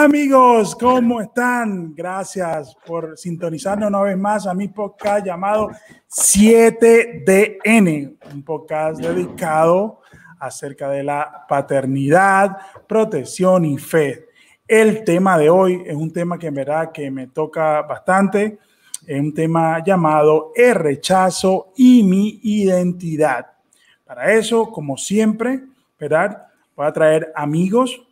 Hola amigos, ¿cómo están? Gracias por sintonizarnos una vez más a mi podcast llamado 7DN, un podcast dedicado acerca de la paternidad, protección y fe. El tema de hoy es un tema que en verdad que me toca bastante, es un tema llamado el rechazo y mi identidad. Para eso, como siempre, ¿verdad? Voy a traer amigos,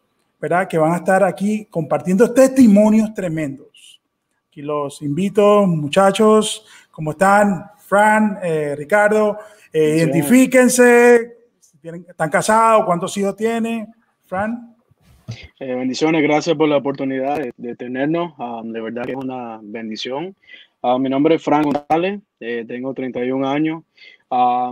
¿verdad? Que van a estar aquí compartiendo testimonios tremendos. Aquí los invito, muchachos, ¿cómo están? Fran, Ricardo, identifíquense. ¿Están casados? ¿Cuántos hijos tienen? Fran. Bendiciones, gracias por la oportunidad de tenernos. De verdad que es una bendición. Mi nombre es Fran González, tengo 31 años.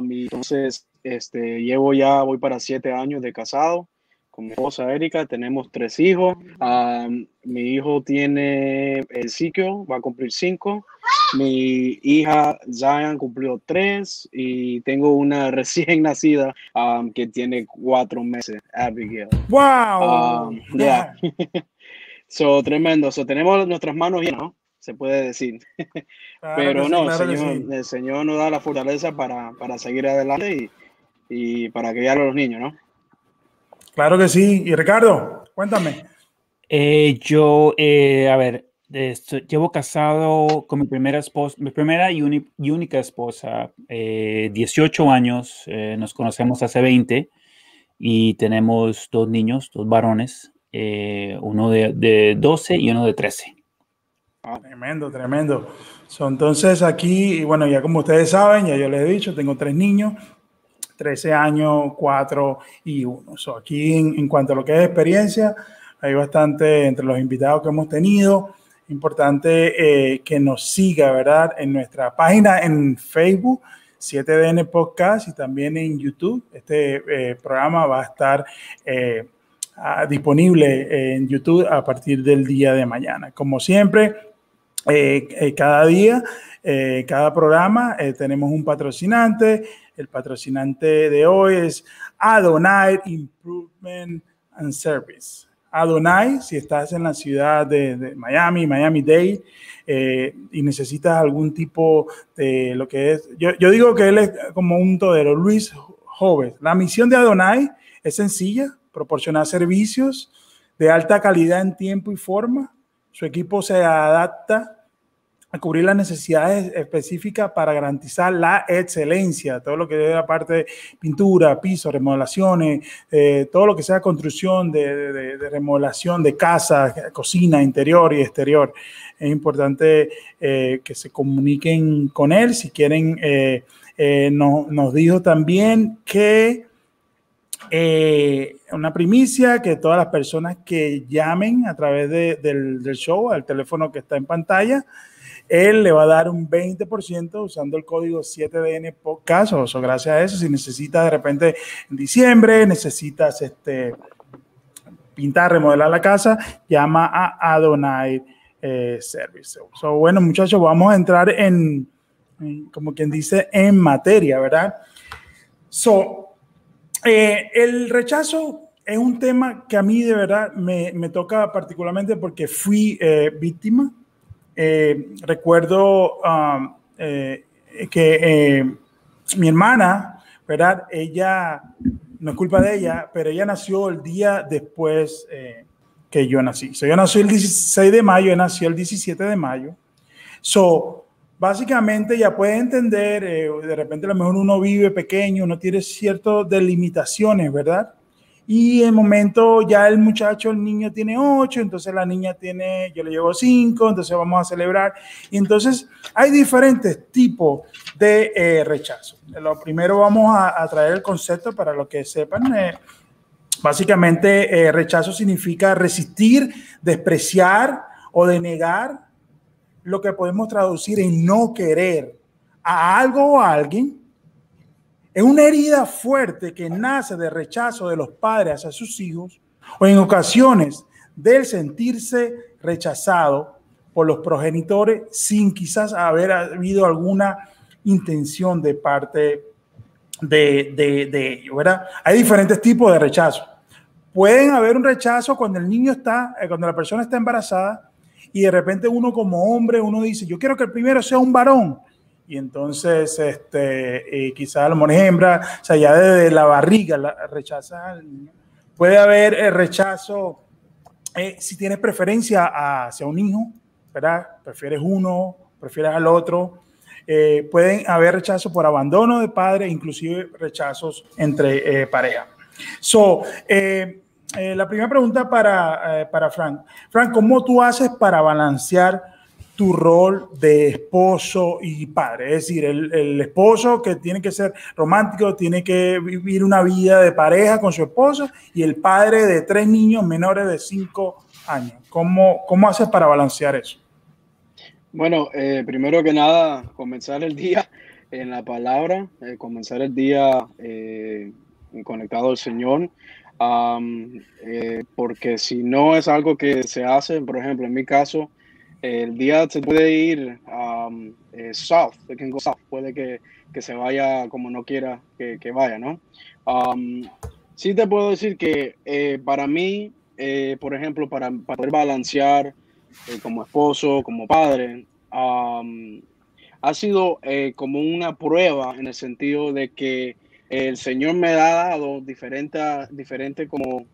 Y entonces, voy para 7 años de casado con mi esposa Erika. Tenemos 3 hijos. Mi hijo tiene Ezequiel, va a cumplir 5. Mi hija Zion cumplió 3 y tengo una recién nacida que tiene 4 meses, Abigail. ¡Wow! Yeah. So, tremendo. So, tenemos nuestras manos llenas, ¿no? Se puede decir. Claro. Pero sí, no, claro el Señor nos da la fortaleza para seguir adelante y para criar a los niños, ¿no? Claro que sí. Y Ricardo, cuéntame. Llevo casado con mi primera esposa, mi primera y única esposa, 18 años, nos conocemos hace 20 y tenemos 2 niños, 2 varones, uno de 12 y uno de 13. Tremendo, tremendo. Entonces aquí, bueno, ya como ustedes saben, ya yo les he dicho, tengo 3 niños, 13 años, 4 y 1. Aquí en cuanto a lo que es experiencia, hay bastante entre los invitados que hemos tenido. Importante que nos siga, ¿verdad? En nuestra página en Facebook, 7DN Podcast, y también en YouTube. Este programa va a estar disponible en YouTube a partir del día de mañana. Como siempre, cada día, cada programa, tenemos un patrocinante. El patrocinante de hoy es Adonai Improvement and Service. Adonai, si estás en la ciudad de Miami, Miami-Dade, y necesitas algún tipo de lo que es, yo digo que él es como un todero, Luis Joves. La misión de Adonai es sencilla: proporcionar servicios de alta calidad en tiempo y forma. Su equipo se adapta a cubrir las necesidades específicas para garantizar la excelencia, todo lo que es la parte de pintura, piso, remodelaciones, todo lo que sea construcción de remodelación de casa, cocina, interior y exterior. Es importante que se comuniquen con él. Si quieren, nos dijo también que una primicia, que todas las personas que llamen a través del show, al teléfono que está en pantalla, él le va a dar un 20% usando el código 7DN Podcast. O gracias a eso, si necesitas de repente en diciembre, necesitas pintar, remodelar la casa, llama a Adonai Service. Bueno, muchachos, vamos a entrar en, como quien dice, en materia, ¿verdad? El rechazo es un tema que a mí de verdad me toca particularmente porque fui víctima. Recuerdo que mi hermana, ¿verdad? Ella, no es culpa de ella, pero ella nació el día después que yo nací. Yo nací el 16 de mayo, ella nació el 17 de mayo. Básicamente ya puede entender, de repente a lo mejor uno vive pequeño, uno tiene ciertas delimitaciones, ¿verdad? Y en momento ya el muchacho, el niño tiene 8, entonces la niña tiene, yo le llevo 5, entonces vamos a celebrar. Y entonces hay diferentes tipos de rechazo. Lo primero vamos a traer el concepto para los que sepan. Básicamente rechazo significa resistir, despreciar o denegar, lo que podemos traducir en no querer a algo o a alguien. Es una herida fuerte que nace de rechazo de los padres hacia sus hijos, o en ocasiones del sentirse rechazado por los progenitores sin quizás haber habido alguna intención de parte de ellos, ¿verdad? Hay diferentes tipos de rechazo. pueden haber un rechazo cuando el niño está, cuando la persona está embarazada y de repente uno como hombre, uno dice, yo quiero que el primero sea un varón. Y entonces, quizás a lo mejor hembra, o sea, ya desde la barriga rechaza al niño. Puede haber rechazo si tienes preferencia hacia un hijo, ¿verdad? Prefieres uno, prefieres al otro. Pueden haber rechazos por abandono de padre, inclusive rechazos entre pareja. La primera pregunta para Frank. Frank, ¿cómo tú haces para balancear tu rol de esposo y padre? Es decir, el esposo que tiene que ser romántico, tiene que vivir una vida de pareja con su esposo, y el padre de 3 niños menores de 5 años. ¿Cómo haces para balancear eso? Bueno, primero que nada, comenzar el día en la palabra, comenzar el día conectado al Señor, porque si no es algo que se hace, por ejemplo, en mi caso, el día se puede ir south, puede que se vaya como no quiera que vaya, ¿no? Sí te puedo decir que para mí, por ejemplo, para poder balancear como esposo, como padre, ha sido como una prueba en el sentido de que el Señor me ha dado diferentes como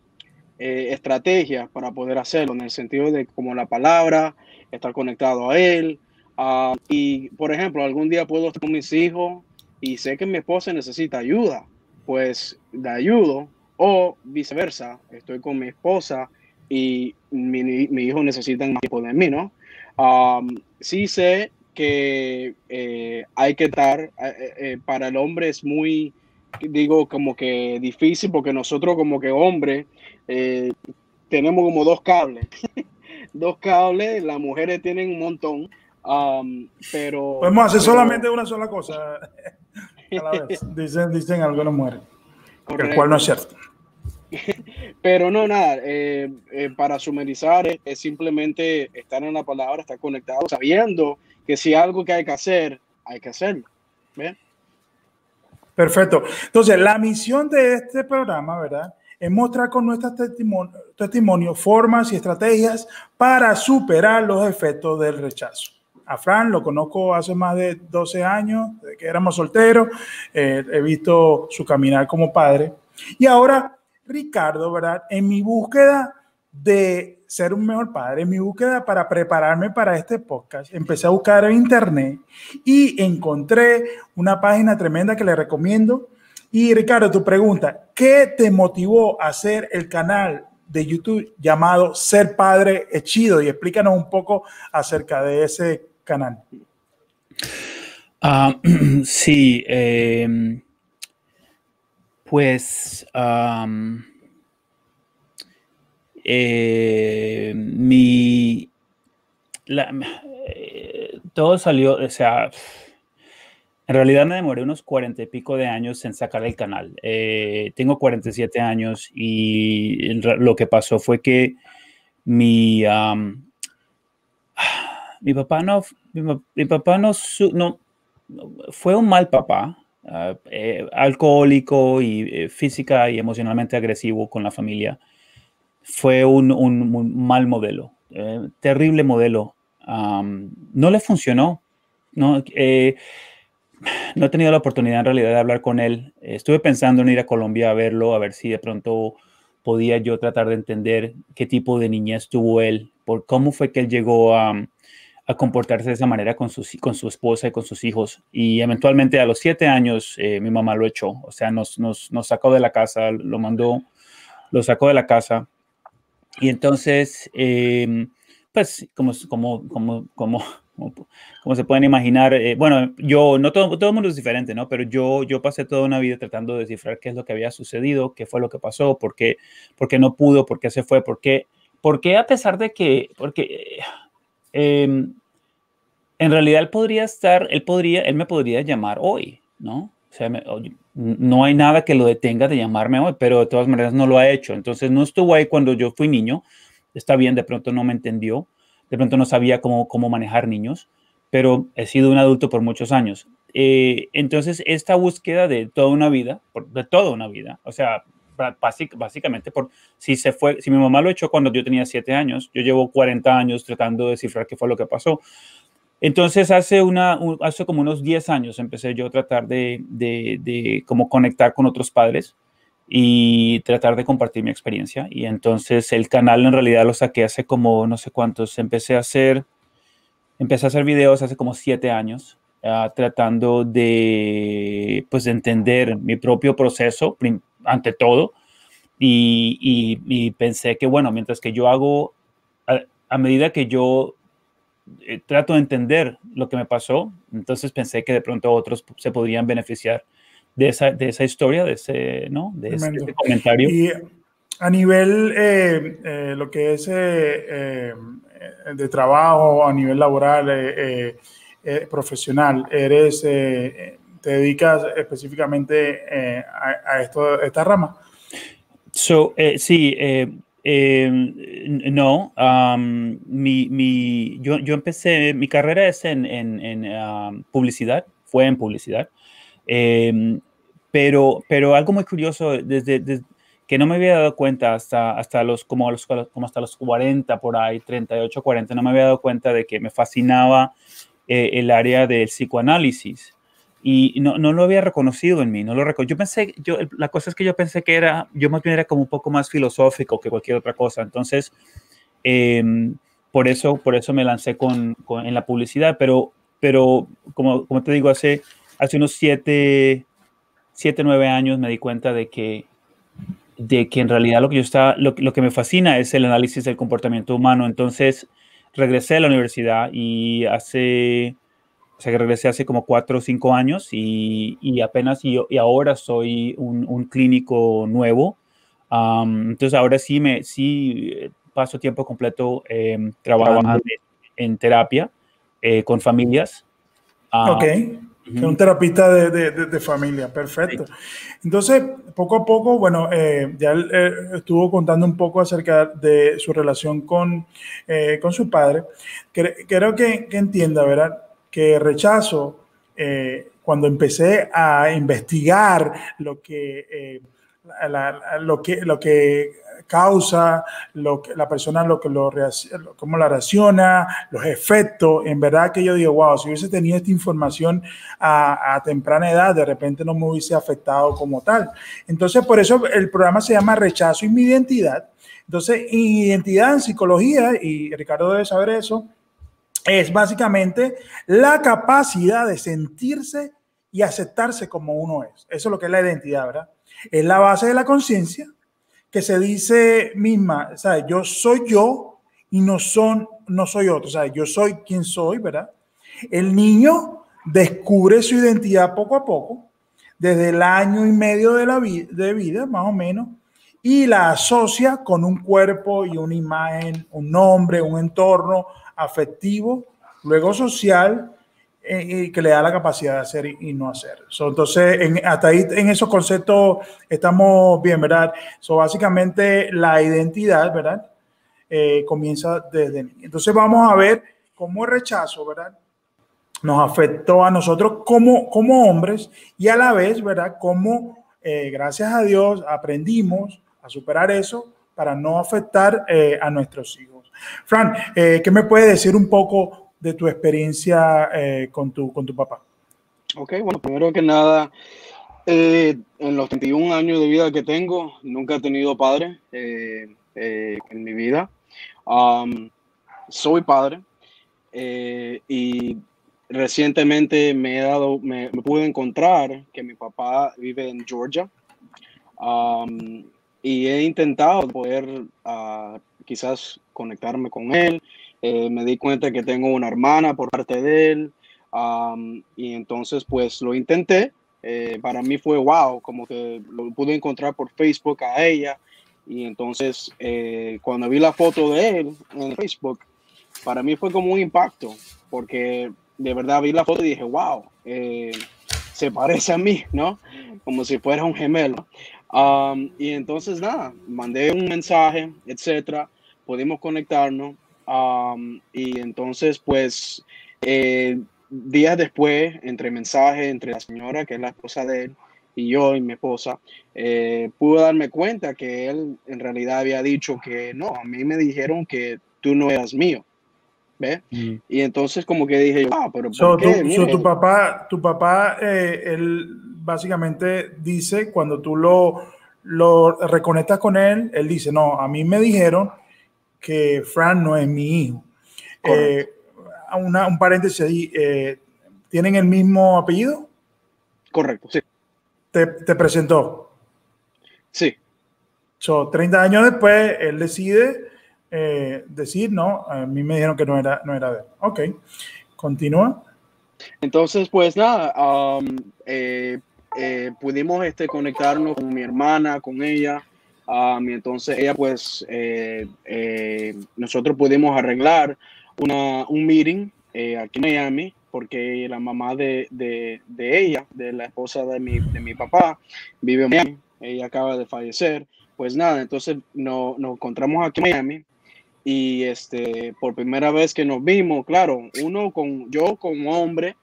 estrategias para poder hacerlo, en el sentido de como la palabra, estar conectado a Él. Y, por ejemplo, algún día puedo estar con mis hijos y sé que mi esposa necesita ayuda, pues la ayudo, o viceversa, estoy con mi esposa y mi hijo necesita más tiempo de mí, ¿no? Sí sé que hay que estar, para el hombre es muy, digo, como que difícil, porque nosotros como que hombres tenemos como 2 cables, 2 cables, las mujeres tienen un montón, pero... Podemos hacer solamente una sola cosa a la vez, dicen algunas mujeres, el cual no es cierto. Pero no, nada, para sumarizar es simplemente estar en la palabra, estar conectado, sabiendo que si algo que hay que hacer, hay que hacerlo. ¿Ven? Perfecto. Entonces, la misión de este programa, ¿verdad?, es mostrar con nuestros testimonios formas y estrategias para superar los efectos del rechazo. A Fran lo conozco hace más de 12 años, desde que éramos solteros. He visto su caminar como padre. Y ahora, Ricardo, ¿verdad?, en mi búsqueda de ser un mejor padre, en mi búsqueda para prepararme para este podcast, empecé a buscar en internet y encontré una página tremenda que le recomiendo. Y Ricardo, tu pregunta, ¿qué te motivó a hacer el canal de YouTube llamado Ser Padre es Chido? Y explícanos un poco acerca de ese canal. Sí, pues todo salió, o sea, en realidad me demoré unos 40 y pico de años en sacar el canal. Tengo 47 años y lo que pasó fue que mi papá no fue un mal papá, alcohólico y física y emocionalmente agresivo con la familia. Fue un mal modelo, terrible modelo. No le funcionó. No he tenido la oportunidad en realidad de hablar con él. Estuve pensando en ir a Colombia a verlo, a ver si de pronto podía yo tratar de entender qué tipo de niñez tuvo él, por cómo fue que él llegó a comportarse de esa manera con su esposa y con sus hijos. Y eventualmente a los 7 años mi mamá lo echó, o sea, nos sacó de la casa, lo sacó de la casa. Y entonces, pues, como se pueden imaginar, bueno, no todo el mundo es diferente, ¿no? Pero yo pasé toda una vida tratando de descifrar qué es lo que había sucedido, qué fue lo que pasó, por qué no pudo, por qué se fue, por qué a pesar de que, en realidad él me podría llamar hoy, ¿no? O sea, no hay nada que lo detenga de llamarme hoy, pero de todas maneras no lo ha hecho. Entonces no estuvo ahí cuando yo fui niño. Está bien, de pronto no me entendió, de pronto no sabía cómo manejar niños, pero he sido un adulto por muchos años. Entonces esta búsqueda de toda una vida, o sea, básicamente por si mi mamá lo echó cuando yo tenía 7 años, yo llevo 40 años tratando de descifrar qué fue lo que pasó. Entonces, hace como unos 10 años empecé yo a tratar de como conectar con otros padres y tratar de compartir mi experiencia. Y entonces el canal en realidad lo saqué hace como no sé cuántos. Empecé a hacer videos hace como 7 años, tratando pues, de entender mi propio proceso ante todo. Y pensé que, bueno, mientras que yo hago, a medida que yo trato de entender lo que me pasó, entonces pensé que de pronto otros se podrían beneficiar de esa historia, ¿no? de ese comentario. Y a nivel, lo que es de trabajo, a nivel laboral, profesional, ¿te dedicas específicamente a esta rama? Sí, no. Yo empecé, mi carrera es en publicidad, fue en publicidad. Pero algo muy curioso, desde que no me había dado cuenta hasta los 40 por ahí, 38, 40, no me había dado cuenta de que me fascinaba el área del psicoanálisis. Y no lo había reconocido en mí, no lo la cosa es que yo pensé que yo más bien era como un poco más filosófico que cualquier otra cosa. Entonces, por eso me lancé en la publicidad, pero como te digo, hace unos 7, 9 años me di cuenta de que en realidad lo que me fascina es el análisis del comportamiento humano. Entonces regresé a la universidad y regresé hace como 4 o 5 años y apenas y ahora soy un clínico nuevo. Entonces ahora sí paso tiempo completo trabajando en terapia con familias. Ok, que un terapista de familia, perfecto. Entonces, poco a poco, bueno, ya él estuvo contando un poco acerca de su relación con su padre. Creo que entienda, ¿verdad? Que rechazo, cuando empecé a investigar lo que causa, la persona cómo la reacciona, los efectos. En verdad que yo digo, wow, si hubiese tenido esta información a temprana edad, de repente no me hubiese afectado como tal. Entonces, por eso el programa se llama Rechazo y mi identidad. Entonces, identidad en psicología, y Ricardo debe saber eso, es básicamente la capacidad de sentirse y aceptarse como uno es. Eso es lo que es la identidad, ¿verdad? Es la base de la conciencia, que se dice misma, ¿sabes? Yo soy yo y no soy otro, ¿sabes? Yo soy quien soy, ¿verdad? El niño descubre su identidad poco a poco, desde el año y medio de vida, más o menos, y la asocia con un cuerpo y una imagen, un nombre, un entorno afectivo, luego social, que le da la capacidad de hacer y no hacer. Entonces, hasta ahí en esos conceptos estamos bien, ¿verdad? Básicamente la identidad, ¿verdad? Comienza desde niño. Entonces vamos a ver cómo el rechazo, ¿verdad? Nos afectó a nosotros como hombres y a la vez, ¿verdad? Cómo, gracias a Dios, aprendimos a superar eso para no afectar a nuestros hijos. Fran, ¿qué me puedes decir un poco de tu experiencia con tu papá? Ok, bueno, primero que nada, en los 31 años de vida que tengo, nunca he tenido padre en mi vida. Soy padre y recientemente me pude encontrar que mi papá vive en Georgia, y he intentado poder quizás conectarme con él. Me di cuenta que tengo una hermana por parte de él, y entonces pues lo intenté. Para mí fue wow, como que lo pude encontrar por Facebook a ella, y entonces cuando vi la foto de él en Facebook, para mí fue como un impacto, porque de verdad vi la foto y dije, wow, se parece a mí, ¿no? Como si fuera un gemelo. Y entonces nada, mandé un mensaje, etcétera, pudimos conectarnos, y entonces pues días después, entre mensajes, entre la señora, que es la esposa de él, y yo y mi esposa, pude darme cuenta que él en realidad había dicho que no, a mí me dijeron que tú no eras mío, ¿ves? Y entonces como que dije, pero ¿por qué? Mire, Tu papá, él básicamente dice, cuando tú lo reconectas con él, él dice, no, a mí me dijeron que Fran no es mi hijo. correcto, Un paréntesis ahí, ¿tienen el mismo apellido? correcto, sí, Te presentó. sí. 30 años después, él decide decir, no, a mí me dijeron que no era de él. Ok, continúa. Entonces, pues nada, pudimos conectarnos con mi hermana, con ella, y entonces ella, pues, nosotros pudimos arreglar un meeting aquí en Miami, porque la mamá de ella, de la esposa de mi papá, vive en Miami, ella acaba de fallecer. Pues nada, entonces nos encontramos aquí en Miami. Y por primera vez que nos vimos, claro, yo como hombre,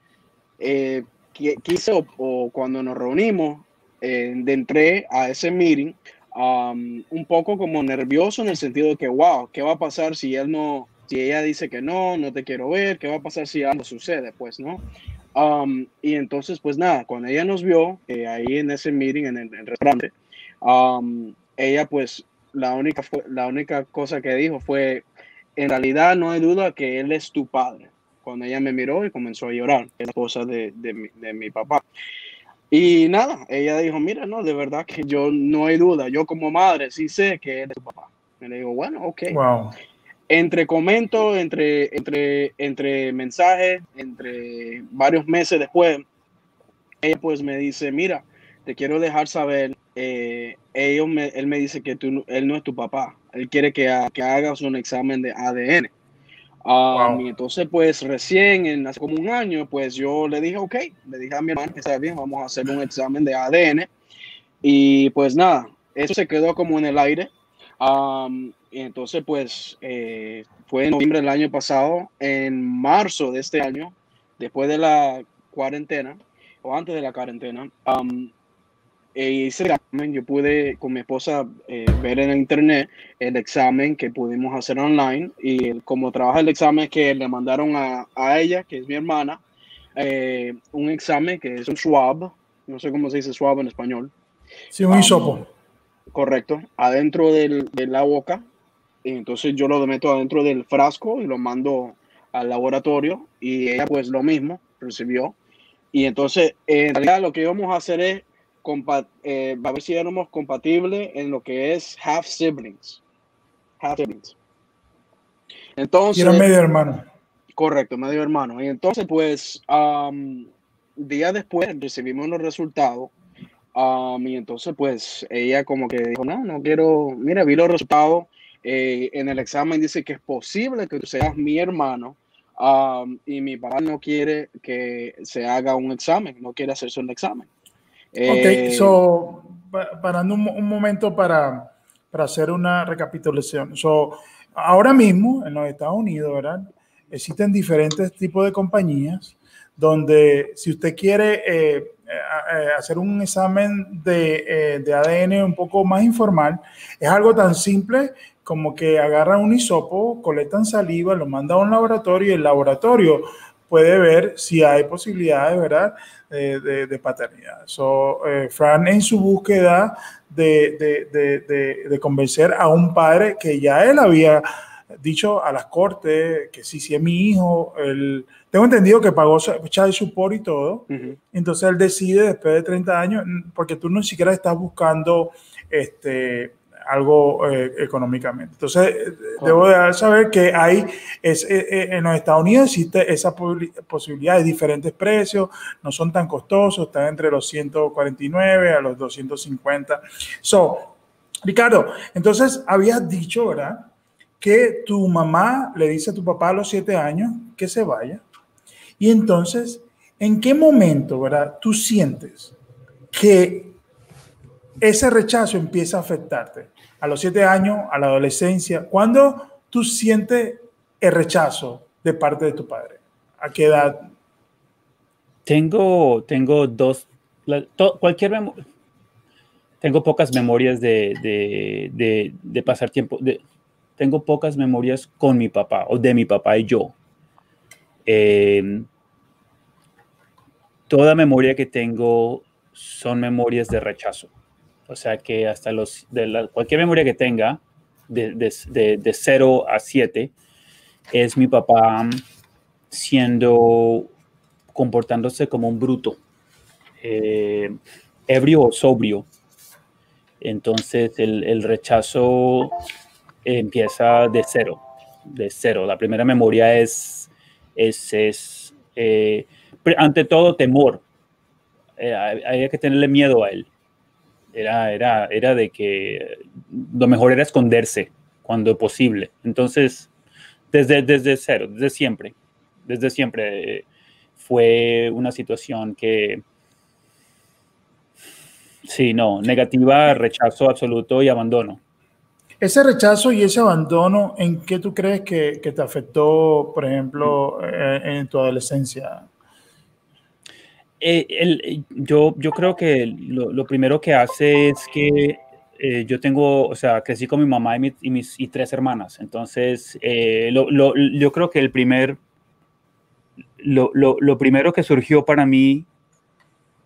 quise o cuando nos reunimos, entré a ese meeting un poco como nervioso en el sentido de que, wow, ¿qué va a pasar si si ella dice que no te quiero ver? ¿Qué va a pasar si algo sucede? Pues, ¿no? Y entonces, pues nada, cuando ella nos vio ahí en ese meeting, en el restaurante, ella pues la única cosa que dijo fue, en realidad no hay duda que él es tu padre. Cuando ella me miró y comenzó a llorar, es la esposa de mi papá. Y nada, ella dijo, mira, no, de verdad que yo no hay duda, yo como madre sí sé que él es tu papá. Y le digo, bueno, ok. Wow. Entre comentos, entre mensajes, entre varios meses después, ella pues me dice, mira, te quiero dejar saber, él me dice que él no es tu papá, él quiere que hagas un examen de ADN. Y Wow. entonces pues recién, hace como un año, pues yo le dije, ok, le dije a mi hermano que está bien, vamos a hacer un examen de ADN. Y pues nada, eso se quedó como en el aire. Y entonces pues fue en noviembre del año pasado, en marzo de este año, después de la cuarentena, o antes de la cuarentena, hice el examen. Yo pude con mi esposa ver en el internet el examen que pudimos hacer online, y como trabaja el examen que le mandaron a ella, que es mi hermana, un examen que es un swab, no sé cómo se dice swab en español. Sí, un hisopo. Correcto, adentro de la boca, y entonces yo lo meto adentro del frasco y lo mando al laboratorio, y ella pues lo mismo recibió. Y entonces en realidad lo que íbamos a hacer es a ver si éramos compatibles en lo que es half siblings. Y era Entonces, medio hermano. correcto, medio hermano. Y entonces pues días después recibimos los resultados. Y entonces, pues, ella como que dijo, no quiero, mira, vi los resultados, en el examen dice que es posible que tú seas mi hermano, y mi papá no quiere que se haga un examen, no quiere hacerse un examen. Ok, so, parando un momento para hacer una recapitulación. So, ahora mismo en los Estados Unidos, ¿verdad? Existen diferentes tipos de compañías donde si usted quiere hacer un examen de ADN un poco más informal, es algo tan simple como que agarran un hisopo, colectan saliva, lo mandan a un laboratorio y el laboratorio puede ver si hay posibilidades, ¿verdad?, de paternidad. So, Fran, en su búsqueda de convencer a un padre que ya él había dicho a las cortes que sí es mi hijo, tengo entendido que pagó child support y todo. Entonces él decide después de 30 años, porque tú no siquiera estás buscando algo económicamente. Entonces, debo de saber que hay, en los Estados Unidos existe esa posibilidad de diferentes precios, no son tan costosos, están entre los 149 a los 250. So, Ricardo, entonces habías dicho, ¿verdad?, que tu mamá le dice a tu papá a los 7 años que se vaya. Y entonces, ¿en qué momento, verdad, tú sientes que ese rechazo empieza a afectarte? A los 7 años, a la adolescencia, ¿cuándo tú sientes el rechazo de parte de tu padre? ¿A qué edad? Tengo dos, tengo pocas memorias de pasar tiempo. Tengo pocas memorias con mi papá o de mi papá y yo. Toda memoria que tengo son memorias de rechazo. O sea que hasta cualquier memoria que tenga, de 0 a 7, es mi papá comportándose como un bruto, ebrio o sobrio. Entonces el rechazo empieza de cero. La primera memoria es ante todo temor. Había que tenerle miedo a él. Era de que lo mejor era esconderse cuando posible. Entonces, desde cero, desde siempre fue una situación que, sí, no, negativa, rechazo absoluto y abandono. Ese rechazo y ese abandono, ¿en qué tú crees que te afectó, por ejemplo, en tu adolescencia? Yo creo que lo primero que hace es que yo crecí con mi mamá y 3 hermanas. Entonces, yo creo que lo primero que surgió para mí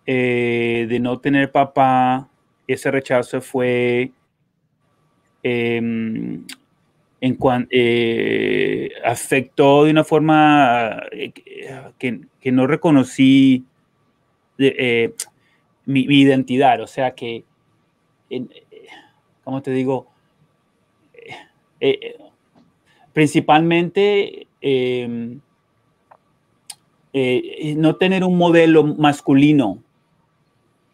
de no tener papá, ese rechazo fue afectó de una forma que no reconocí mi identidad. O sea que, ¿cómo te digo? Principalmente no tener un modelo masculino.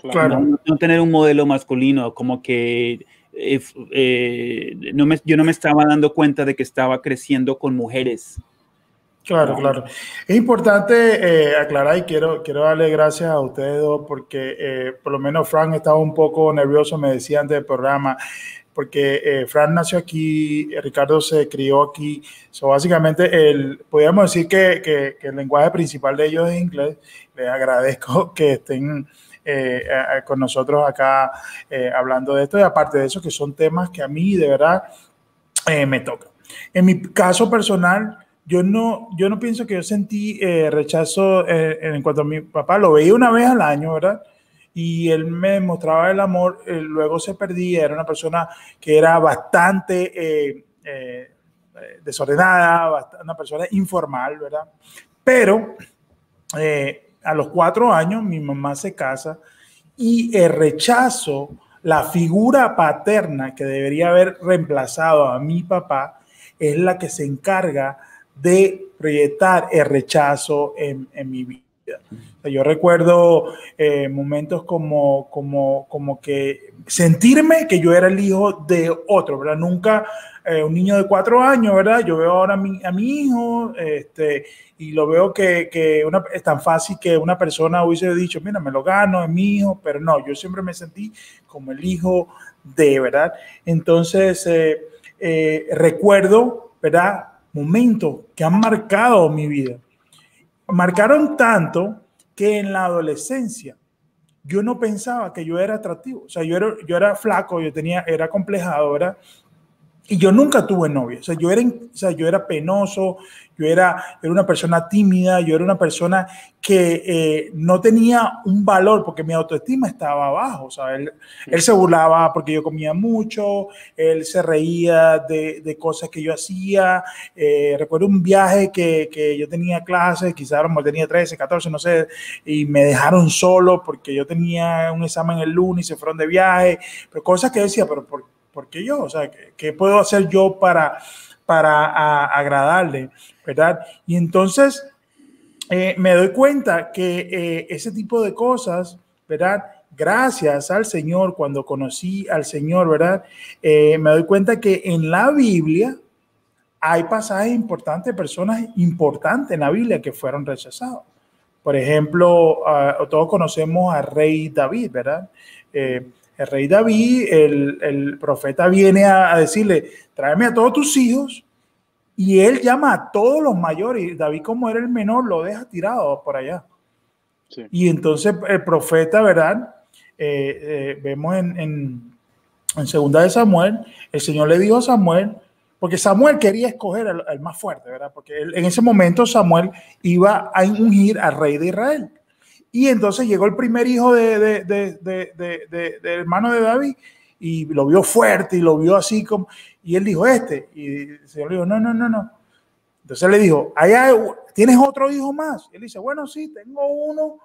Claro. No tener un modelo masculino, como que yo no me estaba dando cuenta de que estaba creciendo con mujeres. Claro, ¿no? claro. Es importante aclarar y quiero darle gracias a ustedes dos porque por lo menos Frank estaba un poco nervioso, me decía antes del programa, porque Frank nació aquí, Ricardo se crió aquí. Básicamente, podríamos decir que el lenguaje principal de ellos es inglés. Les agradezco que estén con nosotros acá hablando de esto y aparte de eso, que son temas que a mí de verdad me tocan. En mi caso personal, yo no pienso que yo sentí rechazo en cuanto a mi papá. Lo veía una vez al año, ¿verdad? Y él me mostraba el amor, luego se perdía. Era una persona que era bastante desordenada, una persona informal, ¿verdad? Pero a los 4 años mi mamá se casa y el rechazo, la figura paterna que debería haber reemplazado a mi papá, es la que se encarga de proyectar el rechazo en mi vida. O sea, yo recuerdo momentos como que sentirme que yo era el hijo de otro, ¿verdad? Nunca un niño de 4 años, ¿verdad? Yo veo ahora a mi hijo y lo veo que es tan fácil que una persona hubiese dicho, mira, me lo gano, es mi hijo, pero no, yo siempre me sentí como el hijo de, ¿verdad? Entonces, recuerdo, ¿verdad? Momentos que han marcado mi vida. Marcaron tanto que en la adolescencia yo no pensaba que yo era atractivo. O sea, yo era flaco, era complejado, ¿verdad? Y yo nunca tuve novia. O sea, yo era penoso, yo era una persona tímida, yo era una persona que no tenía un valor porque mi autoestima estaba abajo. O sea, él se burlaba porque yo comía mucho, él se reía de cosas que yo hacía. Recuerdo un viaje que yo tenía clases, quizás tenía 13, 14, no sé, y me dejaron solo porque yo tenía un examen el lunes y se fueron de viaje. Pero cosas que decía, pero ¿por qué yo? O sea, ¿qué puedo hacer yo para agradarle? ¿Verdad? Y entonces me doy cuenta que ese tipo de cosas, ¿verdad? Gracias al Señor, cuando conocí al Señor, ¿verdad? Me doy cuenta que en la Biblia hay pasajes importantes, personas importantes en la Biblia que fueron rechazados. Por ejemplo, todos conocemos al rey David, ¿verdad? El rey David, el profeta viene a decirle, tráeme a todos tus hijos, y él llama a todos los mayores, y David, como era el menor, lo deja tirado por allá. Sí. Y entonces el profeta, ¿verdad? vemos en segunda de Samuel, el Señor le dijo a Samuel, porque Samuel quería escoger al más fuerte, ¿verdad? Porque en ese momento Samuel iba a ungir al rey de Israel. Y entonces llegó el primer hijo del hermano de David y lo vio fuerte y lo vio así como, y él dijo, y el Señor le dijo, no. Entonces le dijo, ¿tienes otro hijo más? Y él dice, bueno, sí, tengo uno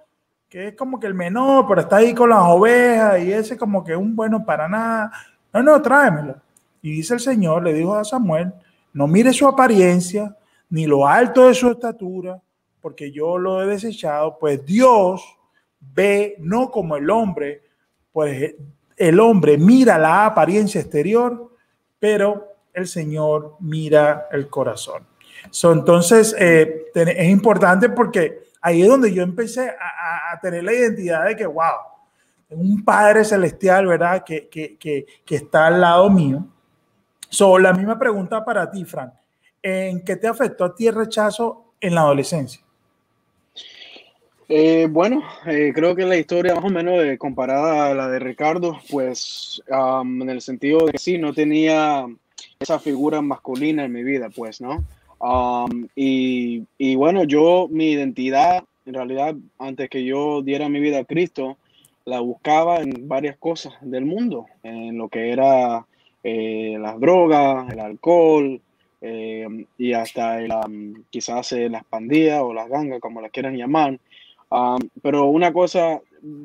que es como que el menor, pero está ahí con las ovejas y ese como que un bueno para nada. No, tráemelo. Y dice el Señor, le dijo a Samuel, no mire su apariencia, ni lo alto de su estatura, porque yo lo he desechado, pues Dios ve no como el hombre, pues el hombre mira la apariencia exterior, pero el Señor mira el corazón. Entonces, es importante porque ahí es donde yo empecé a tener la identidad de que, wow, un Padre Celestial, ¿verdad? Que está al lado mío. La misma pregunta para ti, Frank. ¿En qué te afectó a ti el rechazo en la adolescencia? Bueno, creo que la historia más o menos comparada a la de Ricardo, pues en el sentido de que sí, no tenía esa figura masculina en mi vida, pues, ¿no? Y bueno, mi identidad, en realidad, antes que yo diera mi vida a Cristo, la buscaba en varias cosas del mundo, en lo que era las drogas, el alcohol, y hasta quizás las pandillas o las gangas, como las quieran llamar. Pero una cosa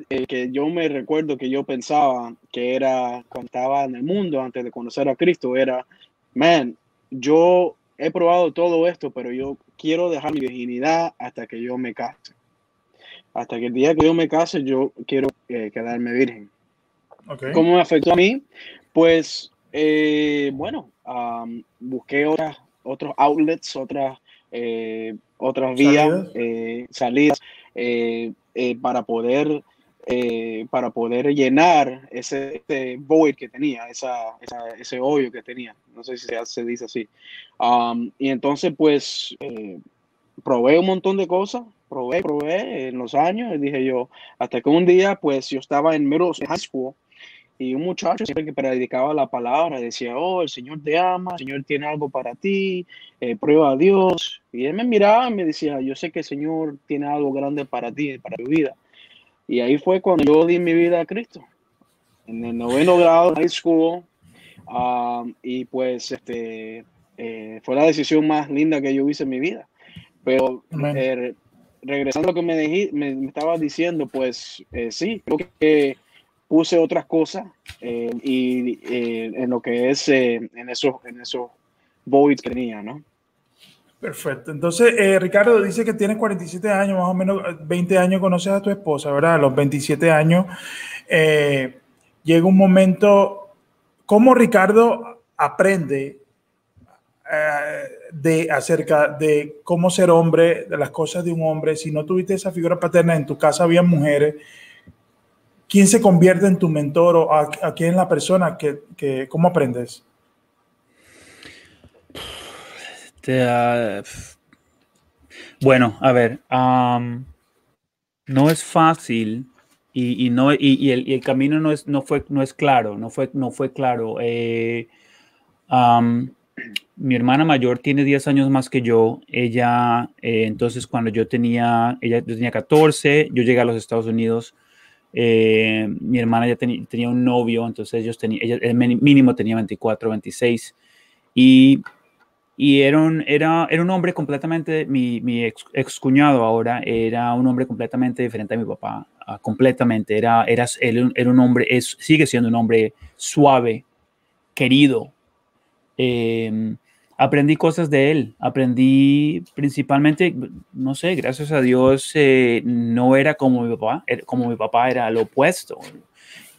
que yo me recuerdo que yo pensaba que era cuando estaba en el mundo antes de conocer a Cristo era, man, yo he probado todo esto, pero yo quiero dejar mi virginidad hasta que yo me case. Hasta que el día que yo me case, yo quiero quedarme virgen. Okay. ¿Cómo me afectó a mí? Pues, bueno, busqué otros outlets, otras vías, salidas para poder llenar ese void que tenía, ese hoyo que tenía. No sé si se dice así. Y entonces, pues, probé un montón de cosas, probé en los años, y dije yo, hasta que un día, pues, yo estaba en high school, y un muchacho siempre que predicaba la palabra decía, oh, el Señor te ama, el Señor tiene algo para ti, prueba a Dios. Y él me miraba y me decía, yo sé que el Señor tiene algo grande para ti, para tu vida. Y ahí fue cuando yo di mi vida a Cristo, en el 9º grado de high school. Y pues fue la decisión más linda que yo hice en mi vida. Pero regresando a lo que me estabas diciendo, pues sí, creo que puse otras cosas en lo que es en esos voids que tenía, ¿no? Perfecto. Entonces, Ricardo dice que tienes 47 años, más o menos 20 años conoces a tu esposa, ¿verdad? A los 27 años llega un momento, ¿cómo Ricardo aprende acerca de cómo ser hombre, de las cosas de un hombre? Si no tuviste esa figura paterna, en tu casa había mujeres, ¿quién se convierte en tu mentor o a quién es la persona que cómo aprendes? Bueno, a ver, no es fácil y el camino no es claro, no fue claro. Mi hermana mayor tiene 10 años más que yo. Ella, entonces cuando yo tenía 14, yo llegué a los Estados Unidos. Mi hermana ya tenía un novio, entonces ella mínimo tenía 24, 26. Y era un hombre completamente, mi ex cuñado ahora era un hombre completamente diferente a mi papá, completamente. Él era un hombre, sigue siendo un hombre suave, querido. Aprendí cosas de él, aprendí principalmente, no sé, gracias a Dios, no era como mi papá era lo opuesto.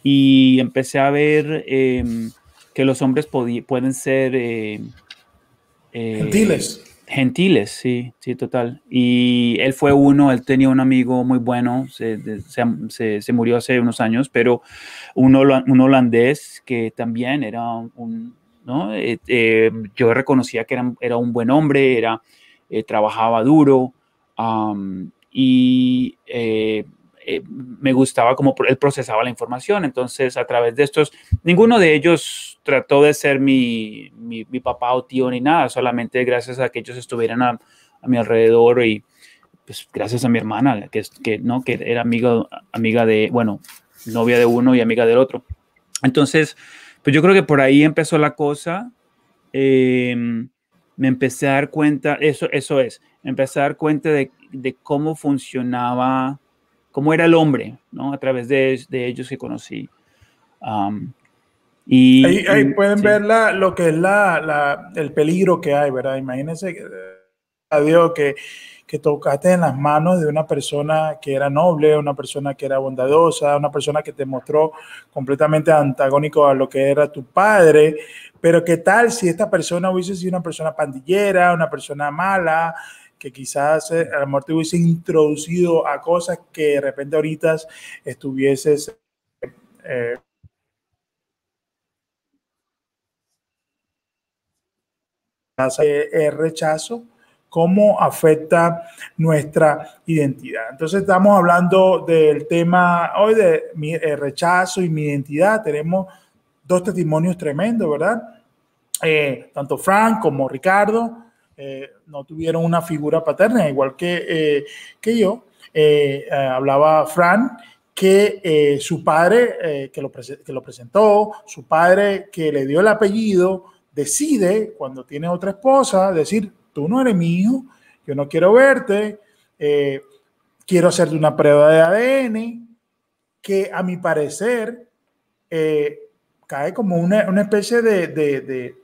Y empecé a ver que los hombres pueden ser... Gentiles, sí, total. Y él fue él tenía un amigo muy bueno, se murió hace unos años, pero un holandés que también era ¿no? Yo reconocía que era un buen hombre, trabajaba duro, y me gustaba cómo él procesaba la información. Entonces, a través de estos, ninguno de ellos trató de ser mi papá o tío ni nada, solamente gracias a que ellos estuvieran a mi alrededor y pues gracias a mi hermana, que era amiga de, bueno, novia de uno y amiga del otro. Entonces, pues yo creo que por ahí empezó la cosa. Me empecé a dar cuenta, me empecé a dar cuenta de cómo funcionaba, cómo era el hombre, ¿no? A través de ellos que conocí. Ahí pueden sí. ver lo que es el peligro que hay, ¿verdad? Imagínense, Dios, que tocaste en las manos de una persona que era noble, una persona que era bondadosa, una persona que te mostró completamente antagónico a lo que era tu padre. Pero ¿qué tal si esta persona hubiese sido una persona pandillera, una persona mala, que quizás a lo mejor te hubiese introducido a cosas que de repente ahorita estuvieses el rechazo, cómo afecta nuestra identidad? Entonces estamos hablando del tema hoy de rechazo y mi identidad. Tenemos dos testimonios tremendos, ¿verdad? Tanto Frank como Ricardo no tuvieron una figura paterna, igual que yo. Hablaba Frank que su padre que lo presentó, su padre que le dio el apellido, decide cuando tiene otra esposa decir: tú no eres mi hijo, yo no quiero verte, quiero hacerte una prueba de ADN, que a mi parecer cae como una especie de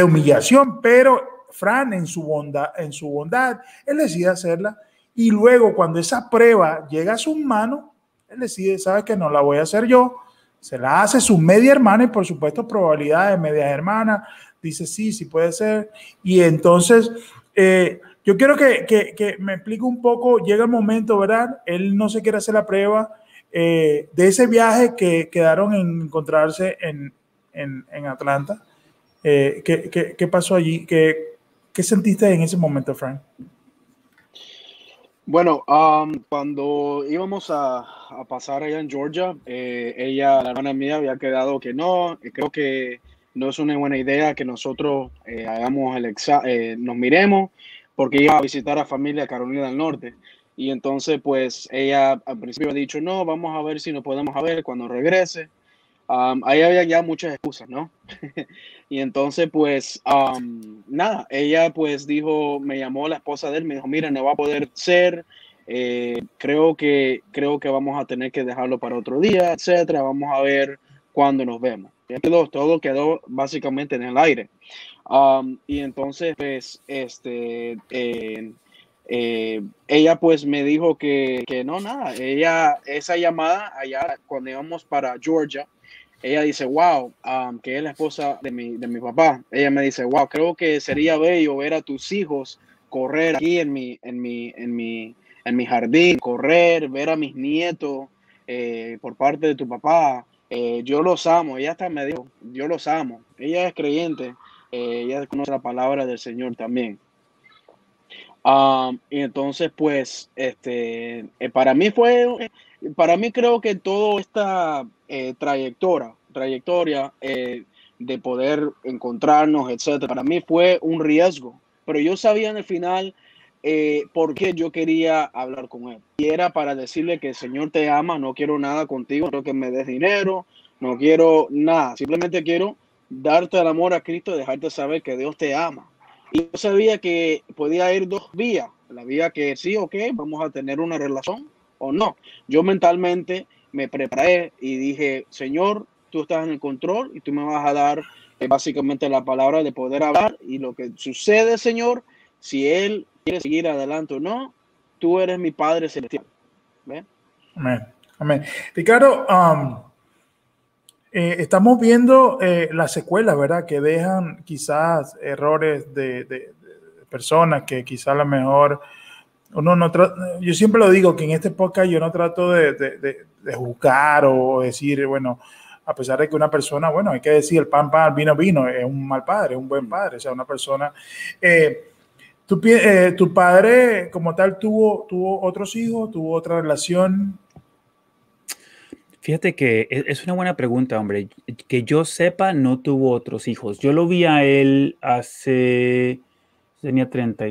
humillación, pero Fran en su bondad, él decide hacerla, y luego cuando esa prueba llega a sus manos, él decide: sabes que no la voy a hacer yo, se la hace su media hermana, y por supuesto probabilidades de media hermana, dice sí puede ser. Y entonces yo quiero que me explique un poco. Llega el momento, ¿verdad? Él no se quiere hacer la prueba de ese viaje que quedaron en encontrarse en Atlanta. ¿Qué pasó allí? ¿Qué sentiste en ese momento, Frank? Bueno, cuando íbamos a pasar allá en Georgia, la hermana mía, había quedado que no, creo que no es una buena idea que nosotros hagamos nos miremos, porque iba a visitar a familia Carolina del Norte. Y entonces, pues, ella al principio ha dicho: no, vamos a ver si nos podemos ver cuando regrese. Ahí había ya muchas excusas, ¿no? Y entonces, pues, nada, ella pues dijo, me llamó la esposa de él, me dijo: mira, no va a poder ser, creo que vamos a tener que dejarlo para otro día, etcétera, vamos a ver cuándo nos vemos. Ya todo quedó básicamente en el aire. Y entonces, pues, ella pues me dijo que no, nada, esa llamada allá cuando íbamos para Georgia, ella dice: wow, que es la esposa de mi papá. Ella me dice: wow, creo que sería bello ver a tus hijos correr aquí en mi jardín, ver a mis nietos por parte de tu papá. Yo los amo. Ella hasta me dijo: yo los amo. Ella es creyente, ella conoce la palabra del Señor también. Y entonces, pues, para mí creo que toda esta trayectoria de poder encontrarnos, etcétera, para mí fue un riesgo, pero yo sabía en el final por qué yo quería hablar con él. Y era para decirle que el Señor te ama, no quiero nada contigo, no quiero que me des dinero, no quiero nada, simplemente quiero darte el amor a Cristo y dejarte saber que Dios te ama. Y yo sabía que podía ir dos vías, la vía que sí, ok, vamos a tener una relación o no. Yo mentalmente me preparé y dije: Señor, tú estás en el control y tú me vas a dar básicamente la palabra de poder hablar, y lo que sucede, Señor, si él quiere seguir adelante o no, tú eres mi Padre Celestial. ¿Ve? Amén. Amén. Ricardo, estamos viendo las secuelas, ¿verdad? Que dejan quizás errores de personas que quizás a lo mejor uno no yo siempre lo digo, que en este podcast yo no trato de juzgar o decir, bueno, a pesar de que una persona, bueno, hay que decir el pan, pan, vino, vino, es un mal padre, es un buen padre, o sea, una persona. Tu padre como tal tuvo otros hijos, tuvo otra relación. Fíjate que es una buena pregunta, hombre. Que yo sepa, no tuvo otros hijos. Yo lo vi a él tenía 30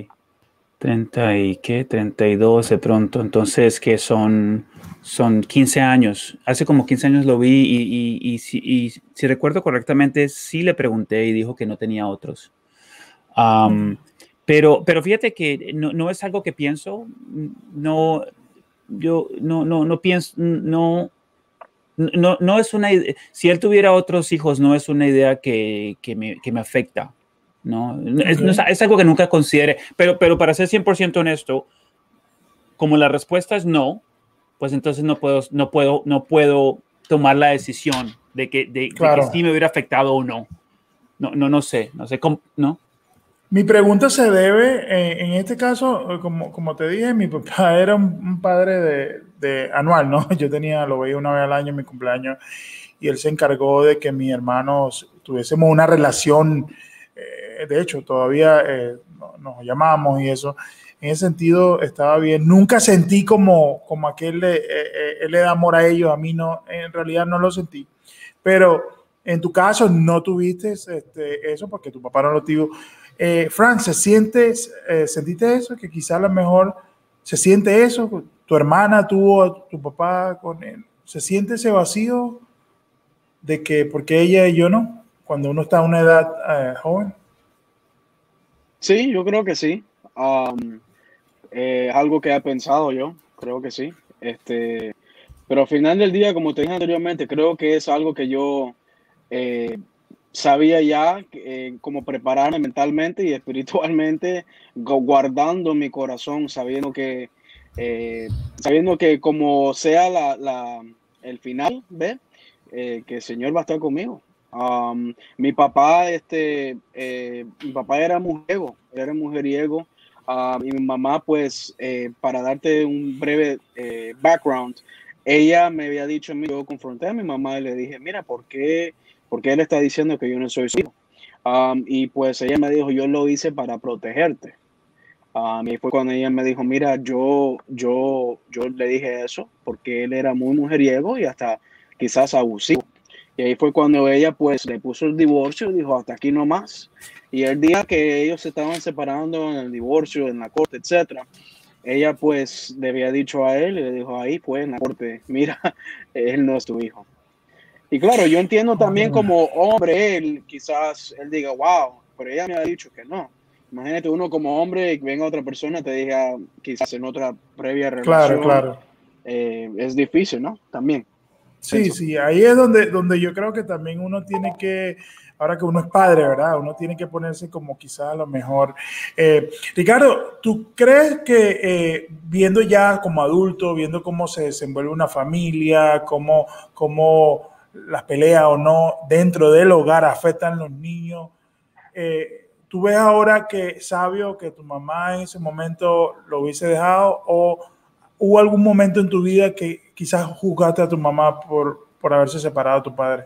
y ¿qué? 32 de pronto. Entonces, que son 15 años. Hace como 15 años lo vi y si recuerdo correctamente, sí le pregunté y dijo que no tenía otros. Pero fíjate que no es algo que pienso. No, yo no pienso, no es una idea. Si él tuviera otros hijos, no es una idea que me afecta. No, es algo que nunca considere. Pero para ser 100% honesto, como la respuesta es no, pues entonces no puedo tomar la decisión de que sí me hubiera afectado o no. No sé cómo, ¿no? Mi pregunta se debe, en este caso, como te dije, mi papá era un padre de anual, ¿no? Lo veía una vez al año en mi cumpleaños, y él se encargó de que mis hermanos tuviésemos una relación, de hecho, todavía nos llamamos y eso. En ese sentido estaba bien. Nunca sentí como aquel, él le da amor a ellos, a mí no, en realidad no lo sentí. Pero en tu caso no tuviste eso porque tu papá no lo tuvo. Frank, ¿sentiste eso? Que quizá a lo mejor se siente eso. Tu hermana tuvo a tu papá con él. ¿Se siente ese vacío de que porque ella y yo no? Cuando uno está a una edad joven. Sí, yo creo que sí. Algo que he pensado yo, creo que sí. Pero al final del día, como te dije anteriormente, creo que es algo que yo sabía ya cómo prepararme mentalmente y espiritualmente, guardando mi corazón, sabiendo que como sea el final, ¿ve? Que el Señor va a estar conmigo. Mi papá era mujeriego, y mi mamá, pues, para darte un breve background, ella me había dicho a mí, yo confronté a mi mamá y le dije, mira, ¿por qué él está diciendo que yo no soy su hijo? Y pues ella me dijo, yo lo hice para protegerte. Y fue cuando ella me dijo, mira, yo le dije eso porque él era muy mujeriego y hasta quizás abusivo. Y ahí fue cuando ella pues le puso el divorcio y dijo, hasta aquí no más. Y el día que ellos se estaban separando en el divorcio, en la corte, etcétera, ella pues le había dicho a él y le dijo ahí pues en la corte, mira, él no es tu hijo. Y claro, yo entiendo también como hombre, quizás él diga, wow, pero ella me ha dicho que no. Imagínate uno como hombre que venga otra persona te diga quizás en otra previa relación. Claro. Es difícil, ¿no? También. Sí, ahí es donde yo creo que también uno tiene que, ahora que uno es padre, ¿verdad? Uno tiene que ponerse como quizás a lo mejor. Ricardo, ¿tú crees que viendo ya como adulto, viendo cómo se desenvuelve una familia, cómo las peleas o no dentro del hogar afectan a los niños, tú ves ahora que sabio que tu mamá en ese momento lo hubiese dejado, o hubo algún momento en tu vida que quizás juzgaste a tu mamá por haberse separado de tu padre?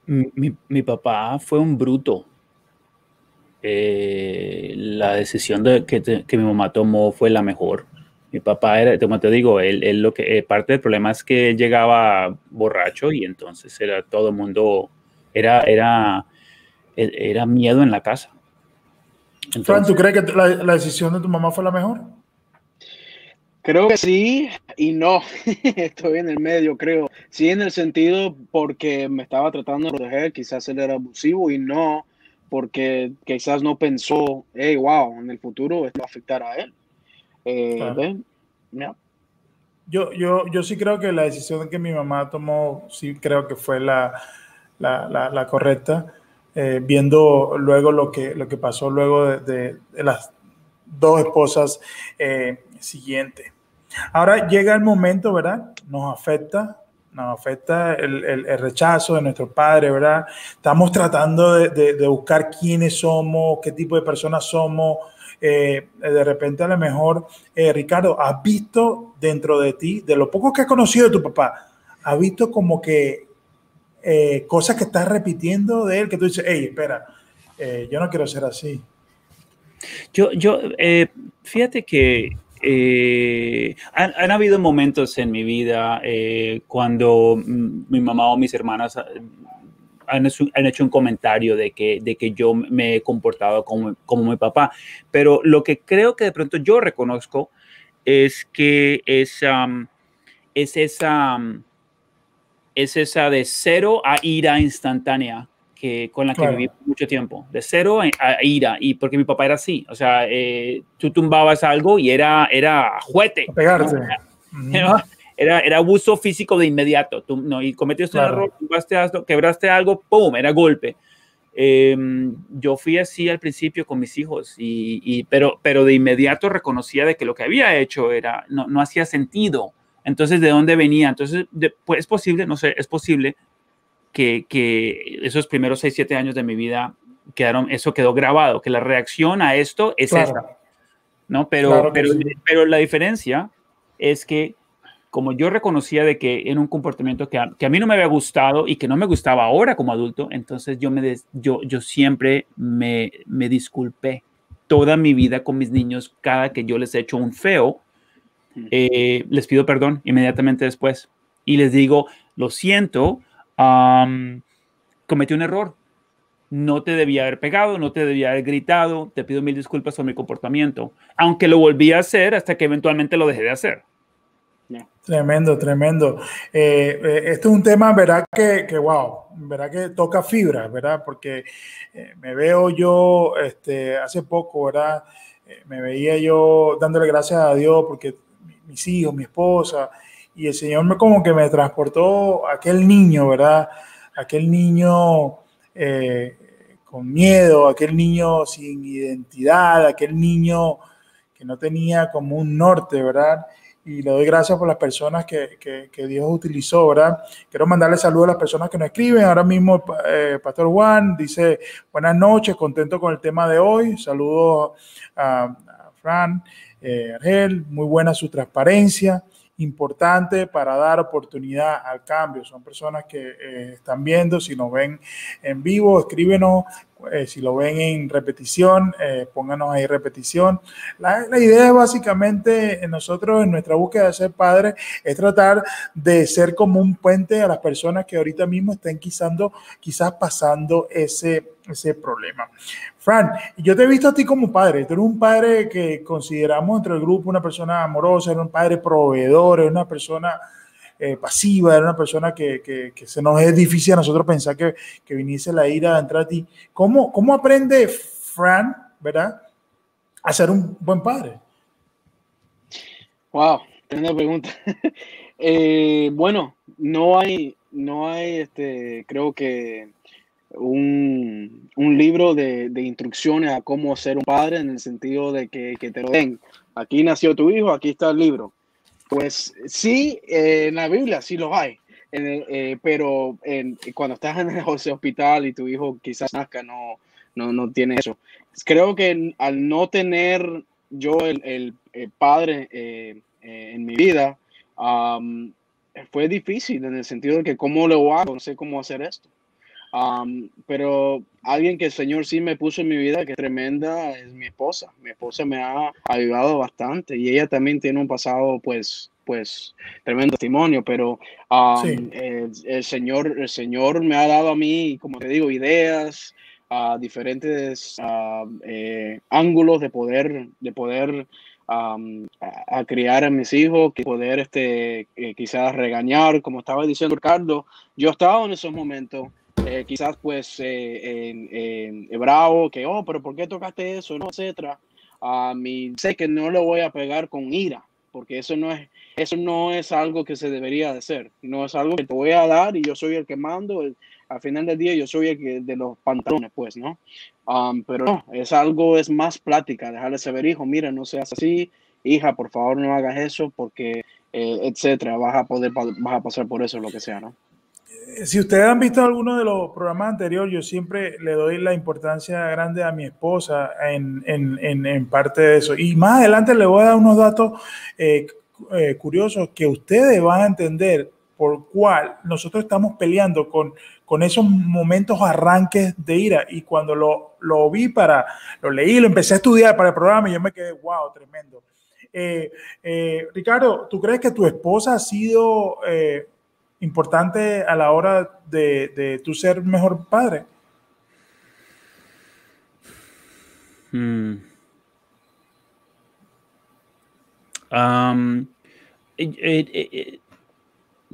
Mi papá fue un bruto. La decisión que mi mamá tomó fue la mejor. Mi papá era, como te digo, él lo que parte del problema es que él llegaba borracho y entonces era todo el mundo, era miedo en la casa. Entonces, Fran, ¿tú crees que la decisión de tu mamá fue la mejor? Creo que sí y no. Estoy en el medio, creo. Sí, en el sentido porque me estaba tratando de proteger, quizás él era abusivo, y no porque quizás no pensó, hey, wow, en el futuro esto va a afectar a él. Claro. Yeah. Yo sí creo que la decisión que mi mamá tomó, sí creo que fue la correcta, viendo luego lo que pasó luego de las dos esposas siguientes. Ahora llega el momento, ¿verdad? Nos afecta el rechazo de nuestros padres, ¿verdad? Estamos tratando de buscar quiénes somos, qué tipo de personas somos. De repente a lo mejor, Ricardo, ¿has visto dentro de ti, de lo poco que has conocido de tu papá, has visto como que cosas que estás repitiendo de él, que tú dices, hey, espera, yo no quiero ser así? Fíjate que Han habido momentos en mi vida cuando mi mamá o mis hermanas han hecho un comentario de que yo me he comportado como mi papá, pero lo que creo que de pronto yo reconozco es que es esa de cero a ira instantánea con la que viví mucho tiempo, de cero a ira, y porque mi papá era así, o sea, tú tumbabas algo y era juguete. A pegarte. ¿No? Era abuso físico de inmediato, y cometiste un error, quebraste algo, ¡pum!, era golpe. Yo fui así al principio con mis hijos, pero de inmediato reconocía de que lo que había hecho no hacía sentido. Entonces, ¿de dónde venía? Entonces, pues es posible, no sé, es posible que esos primeros 6, 7 años de mi vida eso quedó grabado, que la reacción a esto es esa, ¿no? Pero la diferencia es que como yo reconocía de que era un comportamiento que a mí no me había gustado y que no me gustaba ahora como adulto, entonces yo siempre me disculpé toda mi vida con mis niños. Cada que yo les he hecho un feo, les pido perdón inmediatamente después y les digo, lo siento, cometí un error, no te debía haber pegado, no te debía haber gritado, te pido 1000 disculpas por mi comportamiento, aunque lo volví a hacer hasta que eventualmente lo dejé de hacer. Tremendo, tremendo. Esto es un tema, ¿verdad? Que wow, ¿verdad? Que toca fibras, ¿verdad? Porque me veo yo, hace poco, ¿verdad? Me veía yo dándole gracias a Dios porque mis hijos, mi esposa, y el Señor como que me transportó a aquel niño, ¿verdad? Aquel niño con miedo, aquel niño sin identidad, aquel niño que no tenía como un norte, ¿verdad? Y le doy gracias por las personas que Dios utilizó, ¿verdad? Quiero mandarle saludos a las personas que nos escriben. Ahora mismo, Pastor Juan dice, buenas noches, contento con el tema de hoy. Saludos a Fran, Argel, muy buena su transparencia, importante para dar oportunidad al cambio. Son personas que están viendo, si nos ven en vivo, escríbenos. Si lo ven en repetición, pónganos ahí repetición. La idea es básicamente nosotros en nuestra búsqueda de ser padres es tratar de ser como un puente a las personas que ahorita mismo estén quizás pasando ese problema. Fran, yo te he visto a ti como padre. Tú eres un padre que consideramos entre el grupo una persona amorosa, eres un padre proveedor, eres una persona pasiva, era una persona que se nos es difícil a nosotros pensar que viniese la ira de entrar a ti. ¿Cómo aprende Fran, verdad, a ser un buen padre? Wow, tremenda pregunta. Bueno, no hay creo que un libro de instrucciones a cómo ser un padre, en el sentido de que te lo den. Aquí nació tu hijo, aquí está el libro. Pues sí, en la Biblia sí los hay, pero cuando estás en ese hospital y tu hijo quizás nazca, no tiene eso. Creo que al no tener yo el padre en mi vida, fue difícil en el sentido de que cómo lo hago, no sé cómo hacer esto. Pero alguien que el Señor sí me puso en mi vida, que es tremenda, es mi esposa. Mi esposa me ha ayudado bastante y ella también tiene un pasado, pues tremendo testimonio, pero Sí. el Señor me ha dado a mí, como te digo, ideas, diferentes ángulos de poder a criar a mis hijos, que poder quizás regañar, como estaba diciendo Ricardo. Yo estaba en esos momentos. Quizás pues bravo, que pero ¿por qué tocaste eso? No, etcétera. Y sé que no le voy a pegar con ira, porque eso no es algo que se debería de hacer. No es algo que te voy a dar y yo soy el que mando. Al final del día yo soy el que de los pantalones, pues, ¿no? Pero no, es más plática, dejarle saber, hijo, mira, no seas así, hija, por favor no hagas eso, porque etcétera, vas a pasar por eso, lo que sea, ¿no? Si ustedes han visto alguno de los programas anteriores, yo siempre le doy la importancia grande a mi esposa en parte de eso. Y más adelante le voy a dar unos datos curiosos que ustedes van a entender por cuál nosotros estamos peleando con esos momentos arranques de ira. Y cuando lo leí, lo empecé a estudiar para el programa y yo me quedé, wow, tremendo. Ricardo, ¿tú crees que tu esposa ha sido importante a la hora de tú ser mejor padre?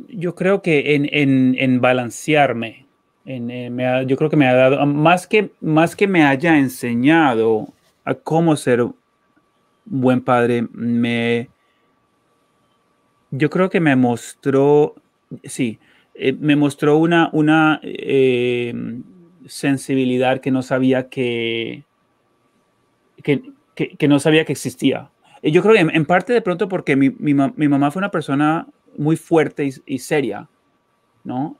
Yo creo que en balancearme, yo creo que me ha dado, más que me haya enseñado a cómo ser buen padre, yo creo que me mostró, sí, me mostró una sensibilidad que no sabía que no sabía que existía. Yo creo que en parte de pronto porque mi mamá fue una persona muy fuerte y seria, ¿no?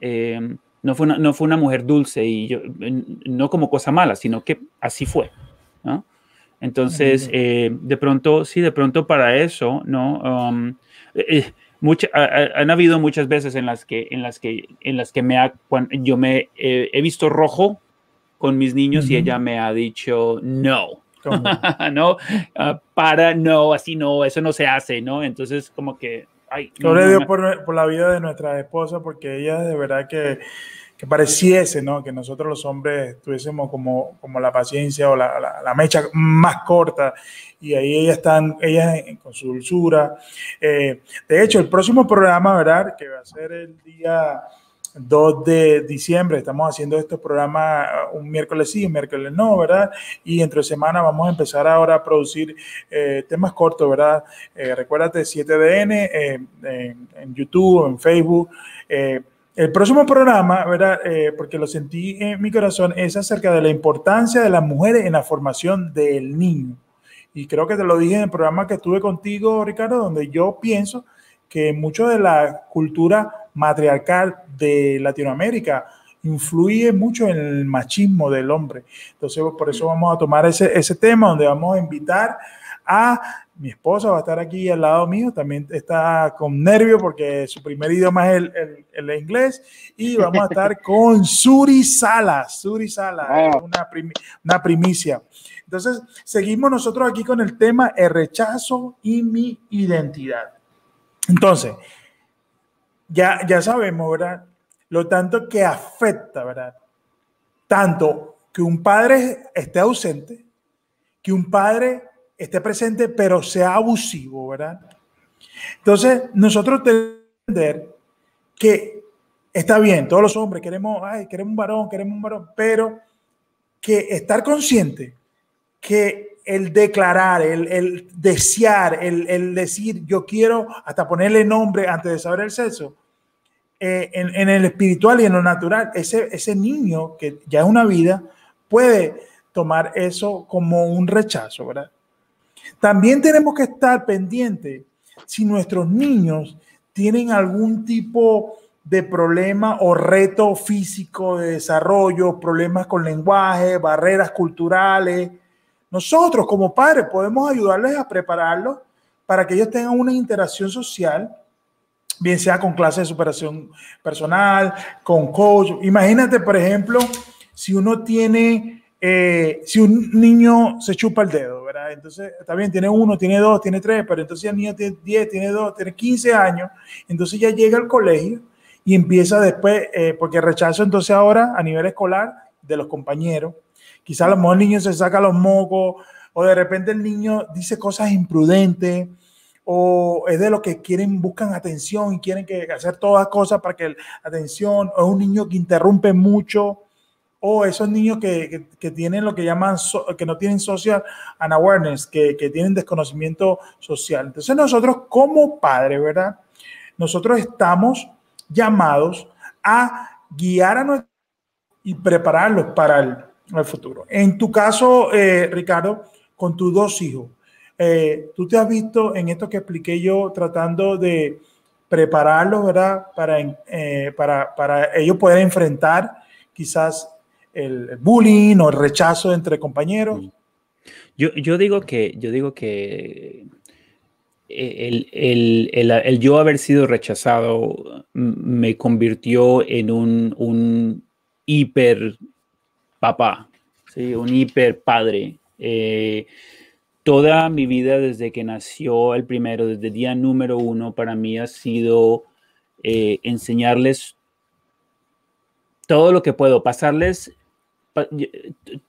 No fue una mujer dulce y no como cosa mala, sino que así fue, ¿no? Entonces, de pronto para eso, ¿no? Han habido muchas veces en las que yo he visto rojo con mis niños y ella me ha dicho no. No, no, así no, eso no se hace, ¿no? Entonces, como que, ay. Gloria a Dios por la vida de nuestra esposa, porque ella de verdad que pareciese, ¿no? Que nosotros los hombres tuviésemos como la paciencia o la mecha más corta, y ahí ellas con su dulzura. De hecho, el próximo programa, ¿verdad? Que va a ser el día 2 de diciembre, estamos haciendo estos programas un miércoles sí, un miércoles no, ¿verdad? Y entre semana vamos a empezar ahora a producir temas cortos, ¿verdad? Recuérdate 7DN en YouTube, en Facebook. El próximo programa, ¿verdad? Porque lo sentí en mi corazón, es acerca de la importancia de las mujeres en la formación del niño. Y creo que te lo dije en el programa que estuve contigo, Ricardo, donde yo pienso que mucho de la cultura matriarcal de Latinoamérica influye mucho en el machismo del hombre. Entonces, por eso vamos a tomar ese tema, donde vamos a invitar a mi esposa, va a estar aquí al lado mío, también está con nervio porque su primer idioma es el inglés, y vamos a estar con Suri Salas, una primicia. Entonces, seguimos nosotros aquí con el tema el rechazo y mi identidad. Entonces, ya sabemos, ¿verdad? Lo tanto que afecta, ¿verdad? Tanto que un padre esté ausente, que un padre esté presente, pero sea abusivo, ¿verdad? Entonces, nosotros tenemos que entender que está bien, todos los hombres queremos un varón, pero que estar consciente que el declarar, el desear, el decir yo quiero hasta ponerle nombre antes de saber el sexo, en el espiritual y en lo natural, ese niño que ya es una vida puede tomar eso como un rechazo, ¿verdad? También tenemos que estar pendientes si nuestros niños tienen algún tipo de problema o reto físico de desarrollo, problemas con lenguaje, barreras culturales. Nosotros como padres podemos ayudarles a prepararlos para que ellos tengan una interacción social, bien sea con clases de superación personal, con coach. Imagínate, por ejemplo, si uno tiene, si un niño se chupa el dedo, ¿verdad? Entonces, está bien, tiene 1, tiene 2, tiene 3, pero entonces el niño tiene 10, tiene 2, tiene 15 años, entonces ya llega al colegio y empieza después, porque rechazo entonces ahora a nivel escolar de los compañeros. Quizás a lo mejor el niño se saca los mocos, o de repente el niño dice cosas imprudentes, o es de los que buscan atención y quieren hacer todas cosas para que atención, o es un niño que interrumpe mucho, o esos niños que tienen lo que llaman, que no tienen social unawareness, que tienen desconocimiento social. Entonces nosotros como padres, ¿verdad? Nosotros estamos llamados a guiar a nuestros y prepararlos para el futuro. En tu caso, Ricardo, con tus 2 hijos, tú te has visto en esto que expliqué yo tratando de prepararlos, ¿verdad? Para ellos poder enfrentar quizás el bullying o el rechazo entre compañeros. Yo digo que el yo haber sido rechazado me convirtió en un hiper papá, ¿sí? Un hiper padre. toda mi vida desde que nació el primero, desde el día número 1, para mí ha sido enseñarles todo lo que puedo, pasarles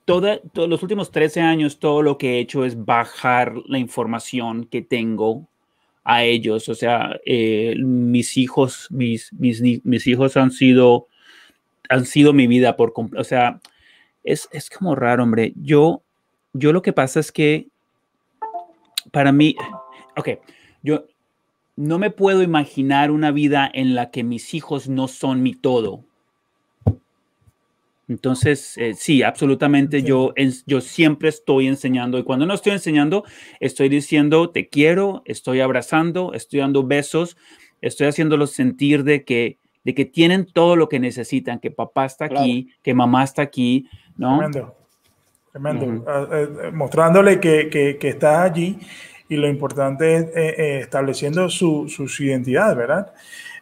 todos los últimos 13 años, todo lo que he hecho es bajar la información que tengo a ellos. O sea, mis hijos han sido mi vida por completo. O sea, es como raro, hombre. Yo lo que pasa es que para mí, ok, yo no me puedo imaginar una vida en la que mis hijos no son mi todo. Entonces, sí, absolutamente, Sí. yo siempre estoy enseñando, y cuando no estoy enseñando, estoy diciendo te quiero, estoy abrazando, estoy dando besos, estoy haciéndolos sentir de que tienen todo lo que necesitan, que papá está aquí, Claro. que mamá está aquí, ¿no? Tremendo, tremendo. Ujú. Mostrándole que estás allí y lo importante es estableciendo su identidad, ¿verdad?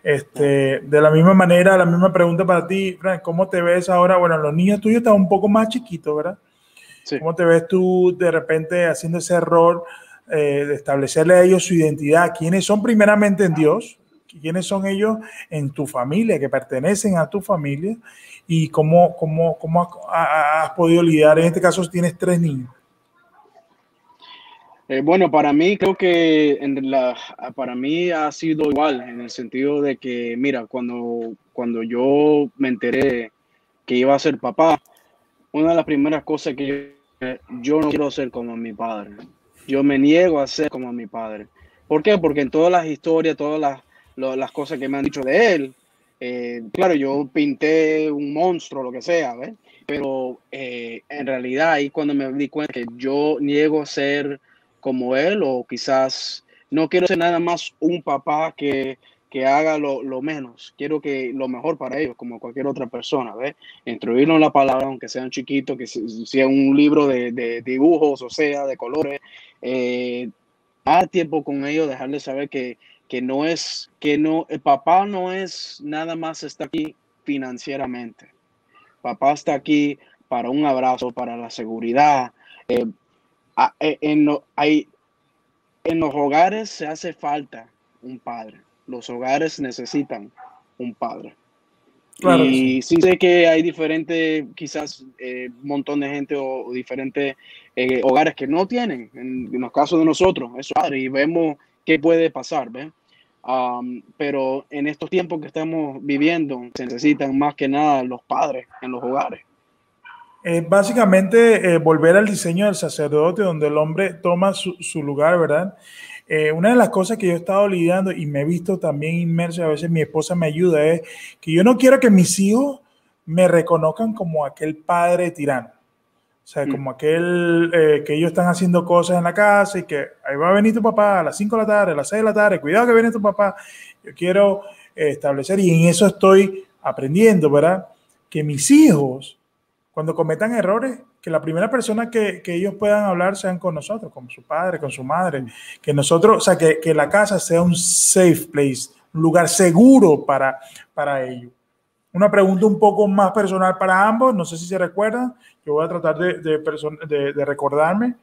De la misma manera, la misma pregunta para ti, Frank, ¿cómo te ves ahora? Bueno, los niños tuyos están un poco más chiquitos, ¿verdad? Sí. ¿Cómo te ves tú de repente haciendo ese rol de establecerle a ellos su identidad? ¿Quiénes son primeramente en Dios? ¿Quiénes son ellos en tu familia, que pertenecen a tu familia? ¿Y cómo has podido lidiar? En este caso tienes 3 niños. Bueno, para mí creo que para mí ha sido igual en el sentido de que, mira, cuando yo me enteré que iba a ser papá, una de las primeras cosas que yo no quiero ser como mi padre. Yo me niego a ser como mi padre. ¿Por qué? Porque en todas las historias, las cosas que me han dicho de él, claro, yo pinté un monstruo, lo que sea, ¿ves? Pero en realidad ahí cuando me di cuenta que yo niego a ser como él, o quizás no quiero ser nada más un papá que haga lo menos. Quiero que lo mejor para ellos, como cualquier otra persona, ¿ves? Instruirlo en la palabra, aunque sean chiquitos, que sea un libro de dibujos, o sea, de colores, dar tiempo con ellos, dejarles saber que el papá no es nada más está aquí financieramente. Papá está aquí para un abrazo, para la seguridad. En los hogares se hace falta un padre. Los hogares necesitan un padre. Claro que sí. Y sí sé que hay diferentes, quizás un montón de gente o diferentes hogares que no tienen, en los casos de nosotros, eso, y vemos qué puede pasar, ¿ves? Pero en estos tiempos que estamos viviendo, se necesitan más que nada los padres en los hogares. Básicamente, volver al diseño del sacerdote, donde el hombre toma su lugar, ¿verdad? Una de las cosas que yo he estado lidiando y me he visto también inmerso, a veces mi esposa me ayuda, es que yo no quiero que mis hijos me reconozcan como aquel padre tirano. O sea, como aquel que ellos están haciendo cosas en la casa y que ahí va a venir tu papá a las 5 de la tarde, a las 6 de la tarde, cuidado que viene tu papá. Yo quiero establecer, y en eso estoy aprendiendo, ¿verdad? Que mis hijos, cuando cometan errores, que la primera persona que ellos puedan hablar sean con nosotros, con su padre, con su madre, que nosotros, o sea, que la casa sea un safe place, un lugar seguro para ellos. Una pregunta un poco más personal para ambos, no sé si se recuerdan, yo voy a tratar de recordarme.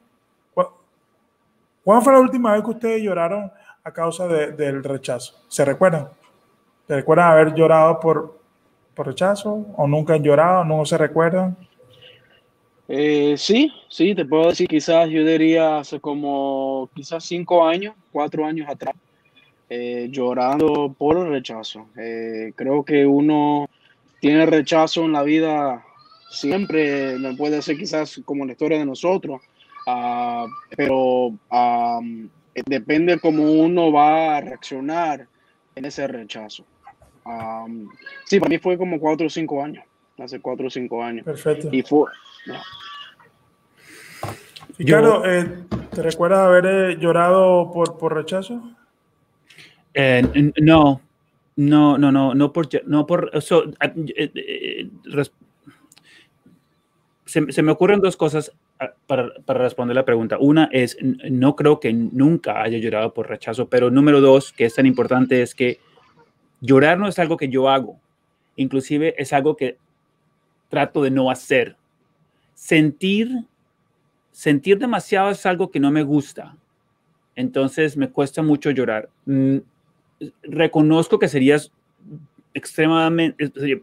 ¿Cuándo fue la última vez que ustedes lloraron a causa del rechazo? ¿Se recuerdan? ¿Se recuerdan haber llorado por rechazo o nunca han llorado, no se recuerdan? Sí, te puedo decir, quizás yo diría hace como quizás 5 años, 4 años atrás, llorando por el rechazo. Creo que uno tiene rechazo en la vida siempre, no puede ser quizás como la historia de nosotros, pero depende cómo uno va a reaccionar en ese rechazo. Sí, para mí fue como 4 o 5 años, hace 4 o 5 años. Perfecto. Y fue... Yeah. Ricardo, ¿te recuerdas haber llorado por rechazo? No por eso. Se me ocurren dos cosas para responder la pregunta. Una es, no creo que nunca haya llorado por rechazo, pero número dos, que es tan importante, es que llorar no es algo que yo hago, inclusive es algo que trato de no hacer. Sentir sentir demasiado es algo que no me gusta. Entonces me cuesta mucho llorar. Reconozco que sería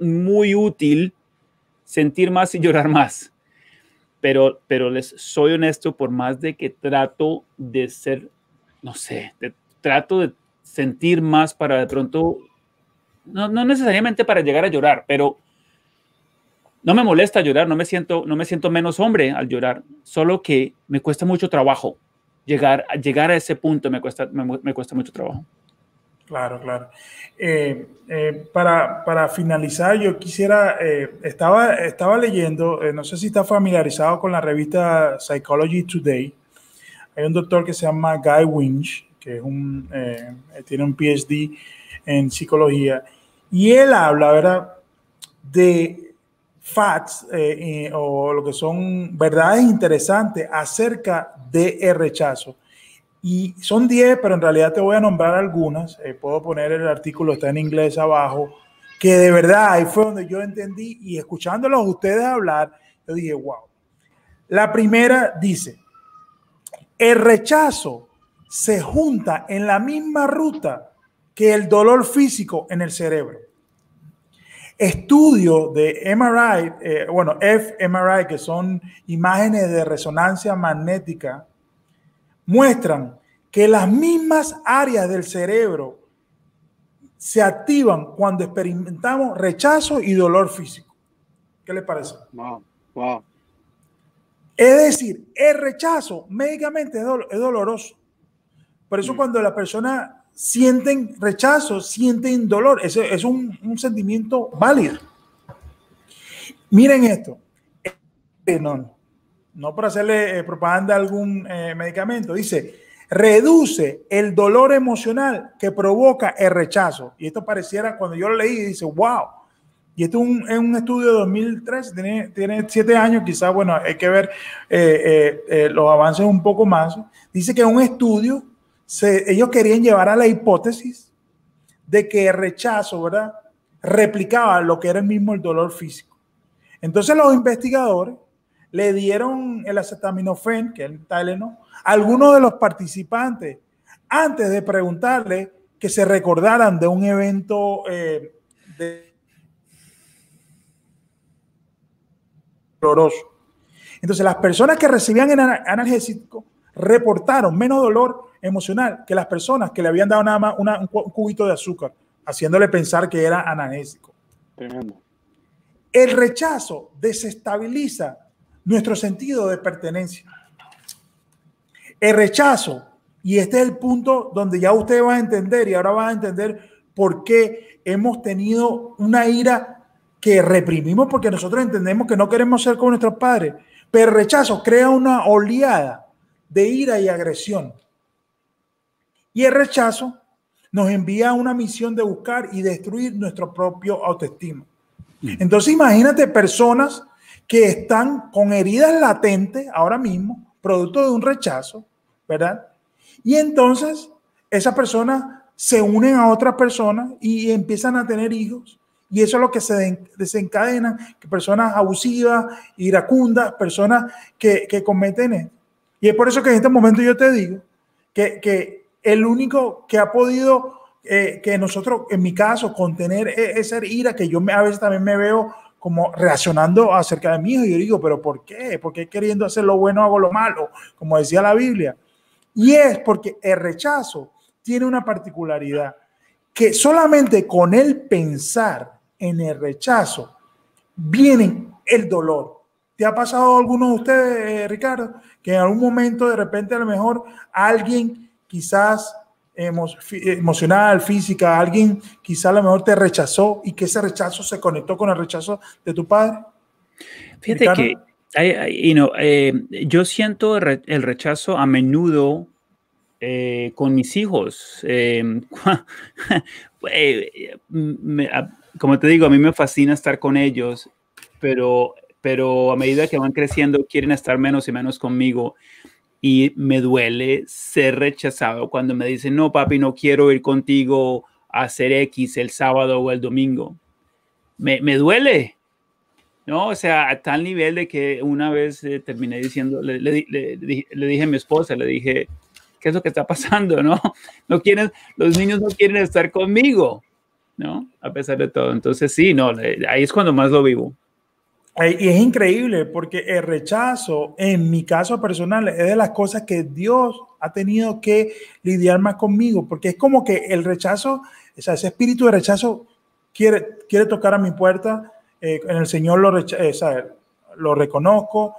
muy útil sentir más y llorar más. Pero les soy honesto, por más de que trato de ser, no sé, trato de sentir más para de pronto, no necesariamente para llegar a llorar, pero no me molesta llorar, no me siento menos hombre al llorar, solo que me cuesta mucho trabajo llegar a ese punto, me cuesta mucho trabajo. Claro, claro. Para finalizar, yo quisiera, estaba leyendo, no sé si está familiarizado con la revista Psychology Today. Hay un doctor que se llama Guy Winch, que es tiene un PhD en psicología, y él habla, ¿verdad?, de facts o lo que son verdades interesantes acerca del rechazo. Y son 10, pero en realidad te voy a nombrar algunas. Puedo poner el artículo, está en inglés abajo, que de verdad ahí fue donde yo entendí, y escuchándolos a ustedes hablar, yo dije, wow. La primera dice, el rechazo se junta en la misma ruta que el dolor físico en el cerebro. Estudios de MRI, fMRI, que son imágenes de resonancia magnética, muestran que las mismas áreas del cerebro se activan cuando experimentamos rechazo y dolor físico. ¿Qué les parece? Wow. Es decir, el rechazo médicamente es doloroso. Por eso cuando las personas sienten rechazo, sienten dolor. Es un sentimiento válido. Miren esto. No para hacerle propaganda a algún medicamento. Dice, reduce el dolor emocional que provoca el rechazo. Y esto pareciera, cuando yo lo leí, dice, wow. Y esto es un estudio de 2003, tiene 7 años, quizás, bueno, hay que ver los avances un poco más. Dice que un estudio, ellos querían llevar a la hipótesis de que el rechazo, ¿verdad?, replicaba lo que era el dolor físico. Entonces los investigadores le dieron el acetaminofén, que es el Tylenol, a algunos de los participantes antes de preguntarle que se recordaran de un evento doloroso. Entonces, las personas que recibían el analgésico reportaron menos dolor emocional que las personas que le habían dado nada más un cubito de azúcar, haciéndole pensar que era analgésico. Tremendo. El rechazo desestabiliza nuestro sentido de pertenencia. El rechazo, y este es el punto donde ya usted va a entender, y ahora va a entender por qué hemos tenido una ira que reprimimos, porque nosotros entendemos que no queremos ser como nuestros padres, pero el rechazo crea una oleada de ira y agresión. Y el rechazo nos envía a una misión de buscar y destruir nuestro propio autoestima. Entonces imagínate personas que están con heridas latentes ahora mismo, producto de un rechazo, ¿verdad? Y entonces esas personas se unen a otras personas y empiezan a tener hijos. Y eso es lo que se desencadena, que personas abusivas, iracundas, personas que cometen esto. Y es por eso que en este momento yo te digo que el único que ha podido, que nosotros, en mi caso, contener esa ira, que yo a veces también me veo como reaccionando acerca de mi hijo, y yo digo, ¿pero por qué? ¿Por qué queriendo hacer lo bueno hago lo malo? Como decía la Biblia. Y es porque el rechazo tiene una particularidad, que solamente con el pensar en el rechazo viene el dolor. ¿Te ha pasado a alguno de ustedes, Ricardo, que en algún momento de repente a lo mejor alguien quizás emocional, física, alguien quizás a lo mejor te rechazó y que ese rechazo se conectó con el rechazo de tu padre? Fíjate que yo siento el rechazo a menudo con mis hijos. Como te digo, a mí me fascina estar con ellos, pero a medida que van creciendo quieren estar menos y menos conmigo, y me duele ser rechazado cuando me dicen, no, papi, no quiero ir contigo a hacer X el sábado o el domingo. Me duele. ¿no? O sea, a tal nivel de que una vez terminé diciendo, le dije a mi esposa, le dije, ¿qué es lo que está pasando, no? No quieren, los niños no quieren estar conmigo, ¿no? A pesar de todo. Entonces, sí, no, ahí es cuando más lo vivo. Y es increíble porque el rechazo, en mi caso personal, es de las cosas que Dios ha tenido que lidiar más conmigo, porque es como que el rechazo, o sea, ese espíritu de rechazo quiere tocar a mi puerta, en el Señor lo reconozco,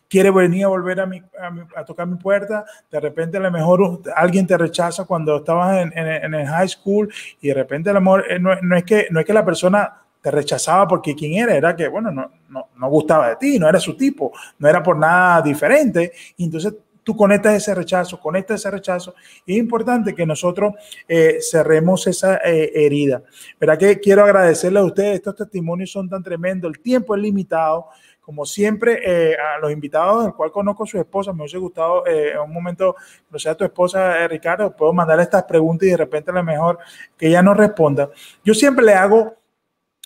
quiere venir a volver a tocar mi puerta, de repente a lo mejor alguien te rechaza cuando estabas en el high school y de repente a lo mejor no es que la persona te rechazaba porque quién era que, bueno, no gustaba de ti, no era su tipo, no era por nada diferente, y entonces tú conectas ese rechazo, y es importante que nosotros cerremos esa herida. ¿Verdad que quiero agradecerle a ustedes? Estos testimonios son tan tremendos, el tiempo es limitado. Como siempre, a los invitados, del cual conozco a su esposa, me hubiese gustado en un momento, no sea tu esposa, Ricardo, puedo mandarle estas preguntas y de repente a lo mejor que ella nos responda. Yo siempre le hago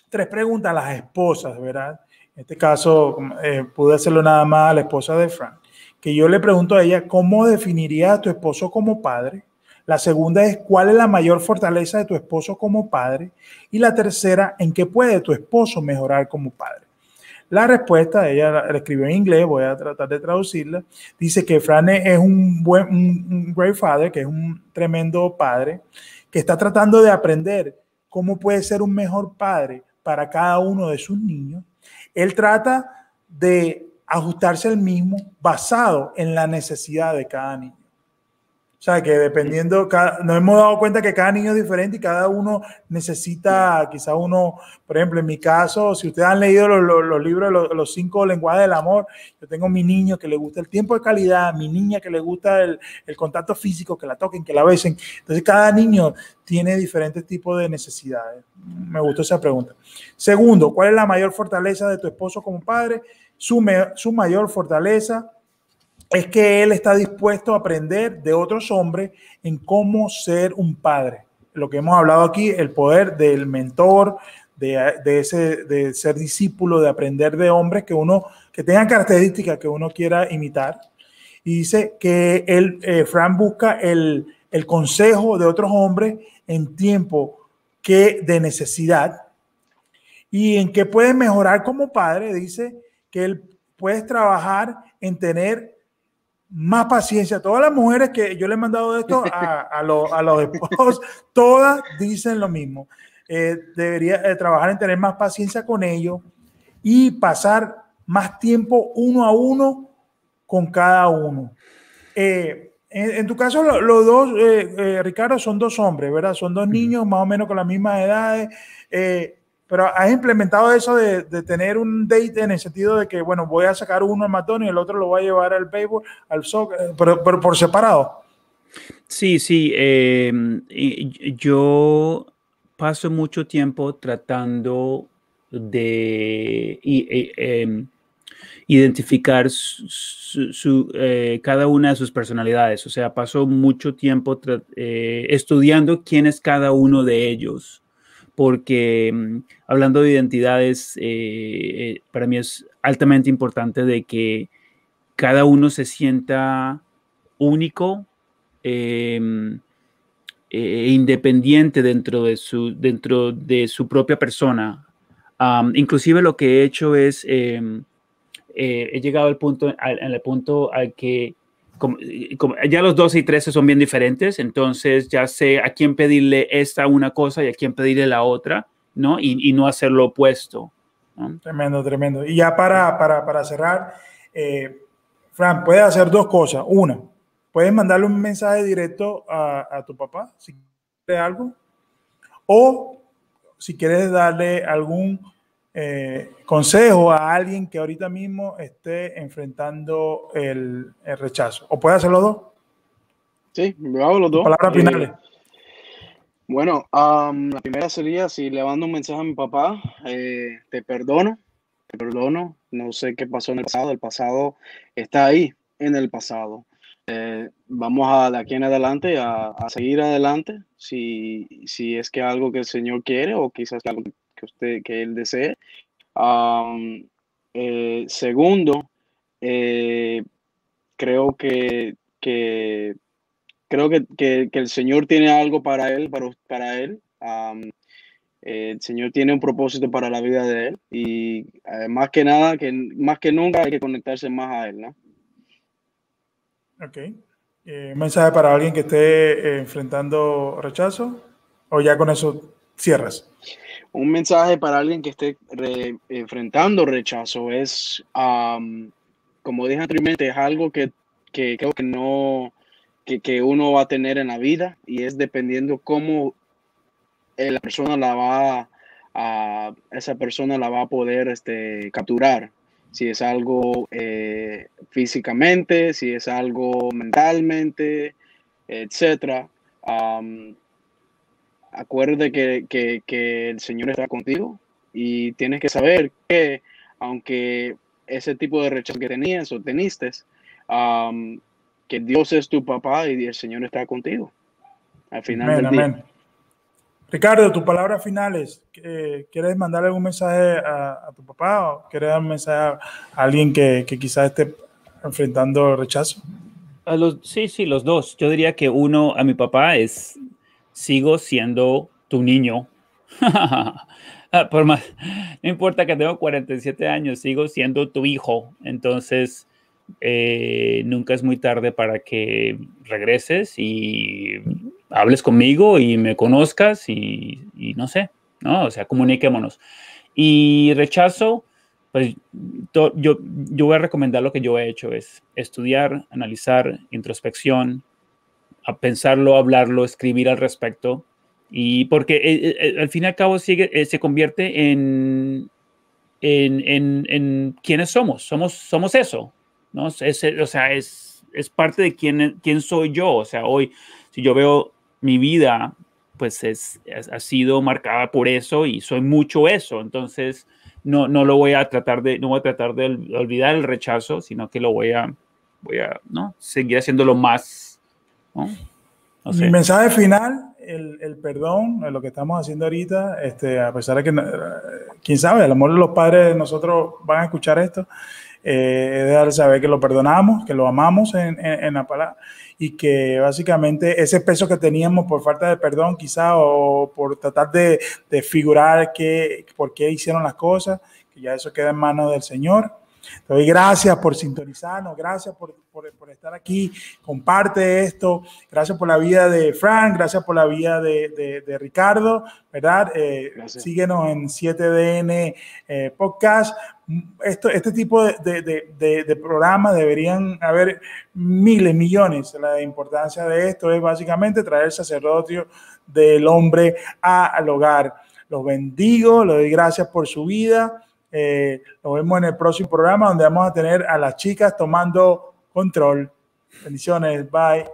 3 preguntas a las esposas, ¿verdad? En este caso, pude hacerlo nada más a la esposa de Frank, que yo le pregunto a ella, ¿cómo definiría a tu esposo como padre? La segunda es, ¿cuál es la mayor fortaleza de tu esposo como padre? Y la tercera, ¿en qué puede tu esposo mejorar como padre? La respuesta, ella la escribió en inglés, voy a tratar de traducirla. Dice que Fran es un great father, que es un tremendo padre, que está tratando de aprender cómo puede ser un mejor padre para cada uno de sus niños. Él trata de ajustarse al mismo basado en la necesidad de cada niño. O sea, que dependiendo, nos hemos dado cuenta que cada niño es diferente y cada uno necesita, quizá uno, por ejemplo, en mi caso, si ustedes han leído los libros, los 5 lenguajes del amor, yo tengo mi niño que le gusta el tiempo de calidad, mi niña que le gusta el contacto físico, que la toquen, que la besen. Entonces, cada niño tiene diferentes tipos de necesidades. Me gustó esa pregunta. Segundo, ¿cuál es la mayor fortaleza de tu esposo como padre? Su mayor fortaleza es que él está dispuesto a aprender de otros hombres en cómo ser un padre. Lo que hemos hablado aquí, el poder del mentor, de ser discípulo, de aprender de hombres que tengan características que uno quiera imitar. Y dice que Fran busca el consejo de otros hombres en tiempo de necesidad. Y en qué puedes mejorar como padre, dice que él puedes trabajar en tener más paciencia. Todas las mujeres que yo le he mandado esto a los esposos, todas dicen lo mismo. Debería trabajar en tener más paciencia con ellos y pasar más tiempo uno a uno con cada uno. En tu caso, los dos, Ricardo, son 2 hombres, ¿verdad? Son 2 niños más o menos con las mismas edades. Pero has implementado eso de tener un date en el sentido de que, bueno, voy a sacar uno al McDonald's y el otro lo voy a llevar al béisbol, al soccer, pero por separado. Sí, sí. Yo paso mucho tiempo tratando de identificar cada una de sus personalidades. O sea, paso mucho tiempo estudiando quién es cada uno de ellos. Porque hablando de identidades, para mí es altamente importante de que cada uno se sienta único independiente dentro de su propia persona. Inclusive lo que he hecho es, he llegado al punto al que como ya los 12 y 13 son bien diferentes, entonces ya sé a quién pedirle una cosa y a quién pedirle la otra, ¿no? Y no hacer lo opuesto, ¿no? Tremendo, tremendo. Y ya para cerrar, Fran, puedes hacer 2 cosas. Una, puedes mandarle un mensaje directo a tu papá si quieres algo, o si quieres darle algún consejo a alguien que ahorita mismo esté enfrentando el rechazo. ¿O puede hacer los 2? Sí, lo hago los 2. Palabras finales. Bueno, la primera sería, si le mando un mensaje a mi papá, te perdono, no sé qué pasó en el pasado está ahí, en el pasado. Vamos de aquí en adelante a seguir adelante, si es que algo que el Señor quiere o quizás algo que él desee. Segundo, creo que el Señor tiene algo para él, para él. El Señor tiene un propósito para la vida de él y más que nada, más que nunca hay que conectarse más a él, ¿no? Ok. ¿Un mensaje para alguien que esté enfrentando rechazo? ¿O ya con eso cierras? Un mensaje para alguien que esté enfrentando rechazo es, como dije anteriormente, es algo que creo que no, que uno va a tener en la vida y es dependiendo cómo la persona esa persona la va a poder capturar. Si es algo físicamente, si es algo mentalmente, etcétera. Acuérdate que el Señor está contigo y tienes que saber que aunque ese tipo de rechazo que tenías o teniste, que Dios es tu papá y el Señor está contigo al final Amén, del día. amén. Ricardo, tus palabras finales. ¿Quieres mandarle algún mensaje a tu papá o quieres dar un mensaje a alguien que quizás esté enfrentando rechazo? Sí, los dos. Yo diría que uno, a mi papá, sigo siendo tu niño. Por más, no importa que tengo 47 años, sigo siendo tu hijo. Entonces, nunca es muy tarde para que regreses y hables conmigo y me conozcas y no sé, ¿no? O sea, comuniquémonos. Y rechazo, pues yo voy a recomendar lo que yo he hecho, es estudiar, analizar, introspección, a pensarlo, hablarlo, escribir al respecto. Y porque al fin y al cabo se convierte en quiénes somos. Somos eso, ¿no? O sea, es parte de quién soy yo. O sea, hoy, si yo veo mi vida, pues ha sido marcada por eso y soy mucho eso. Entonces, no voy a tratar de olvidar el rechazo, sino que voy a ¿no? Seguir haciéndolo más, ¿no? No sé. Mi mensaje final, el perdón, lo que estamos haciendo ahorita, a pesar de que, quién sabe, a lo mejor los padres de nosotros van a escuchar esto, dejar saber que lo perdonamos, que lo amamos en la palabra y que básicamente ese peso que teníamos por falta de perdón quizá o por tratar de figurar por qué hicieron las cosas, que ya eso queda en manos del Señor. Te doy gracias por sintonizarnos, gracias por estar aquí, comparte esto, gracias por la vida de Frank, gracias por la vida de Ricardo, ¿verdad? Síguenos en 7DN Podcast. Este tipo de programas deberían haber miles, millones. La importancia de esto es básicamente traer el sacerdocio del hombre al hogar. Los bendigo, les doy gracias por su vida. Nos vemos en el próximo programa donde vamos a tener a las chicas tomando control. Bendiciones, bye.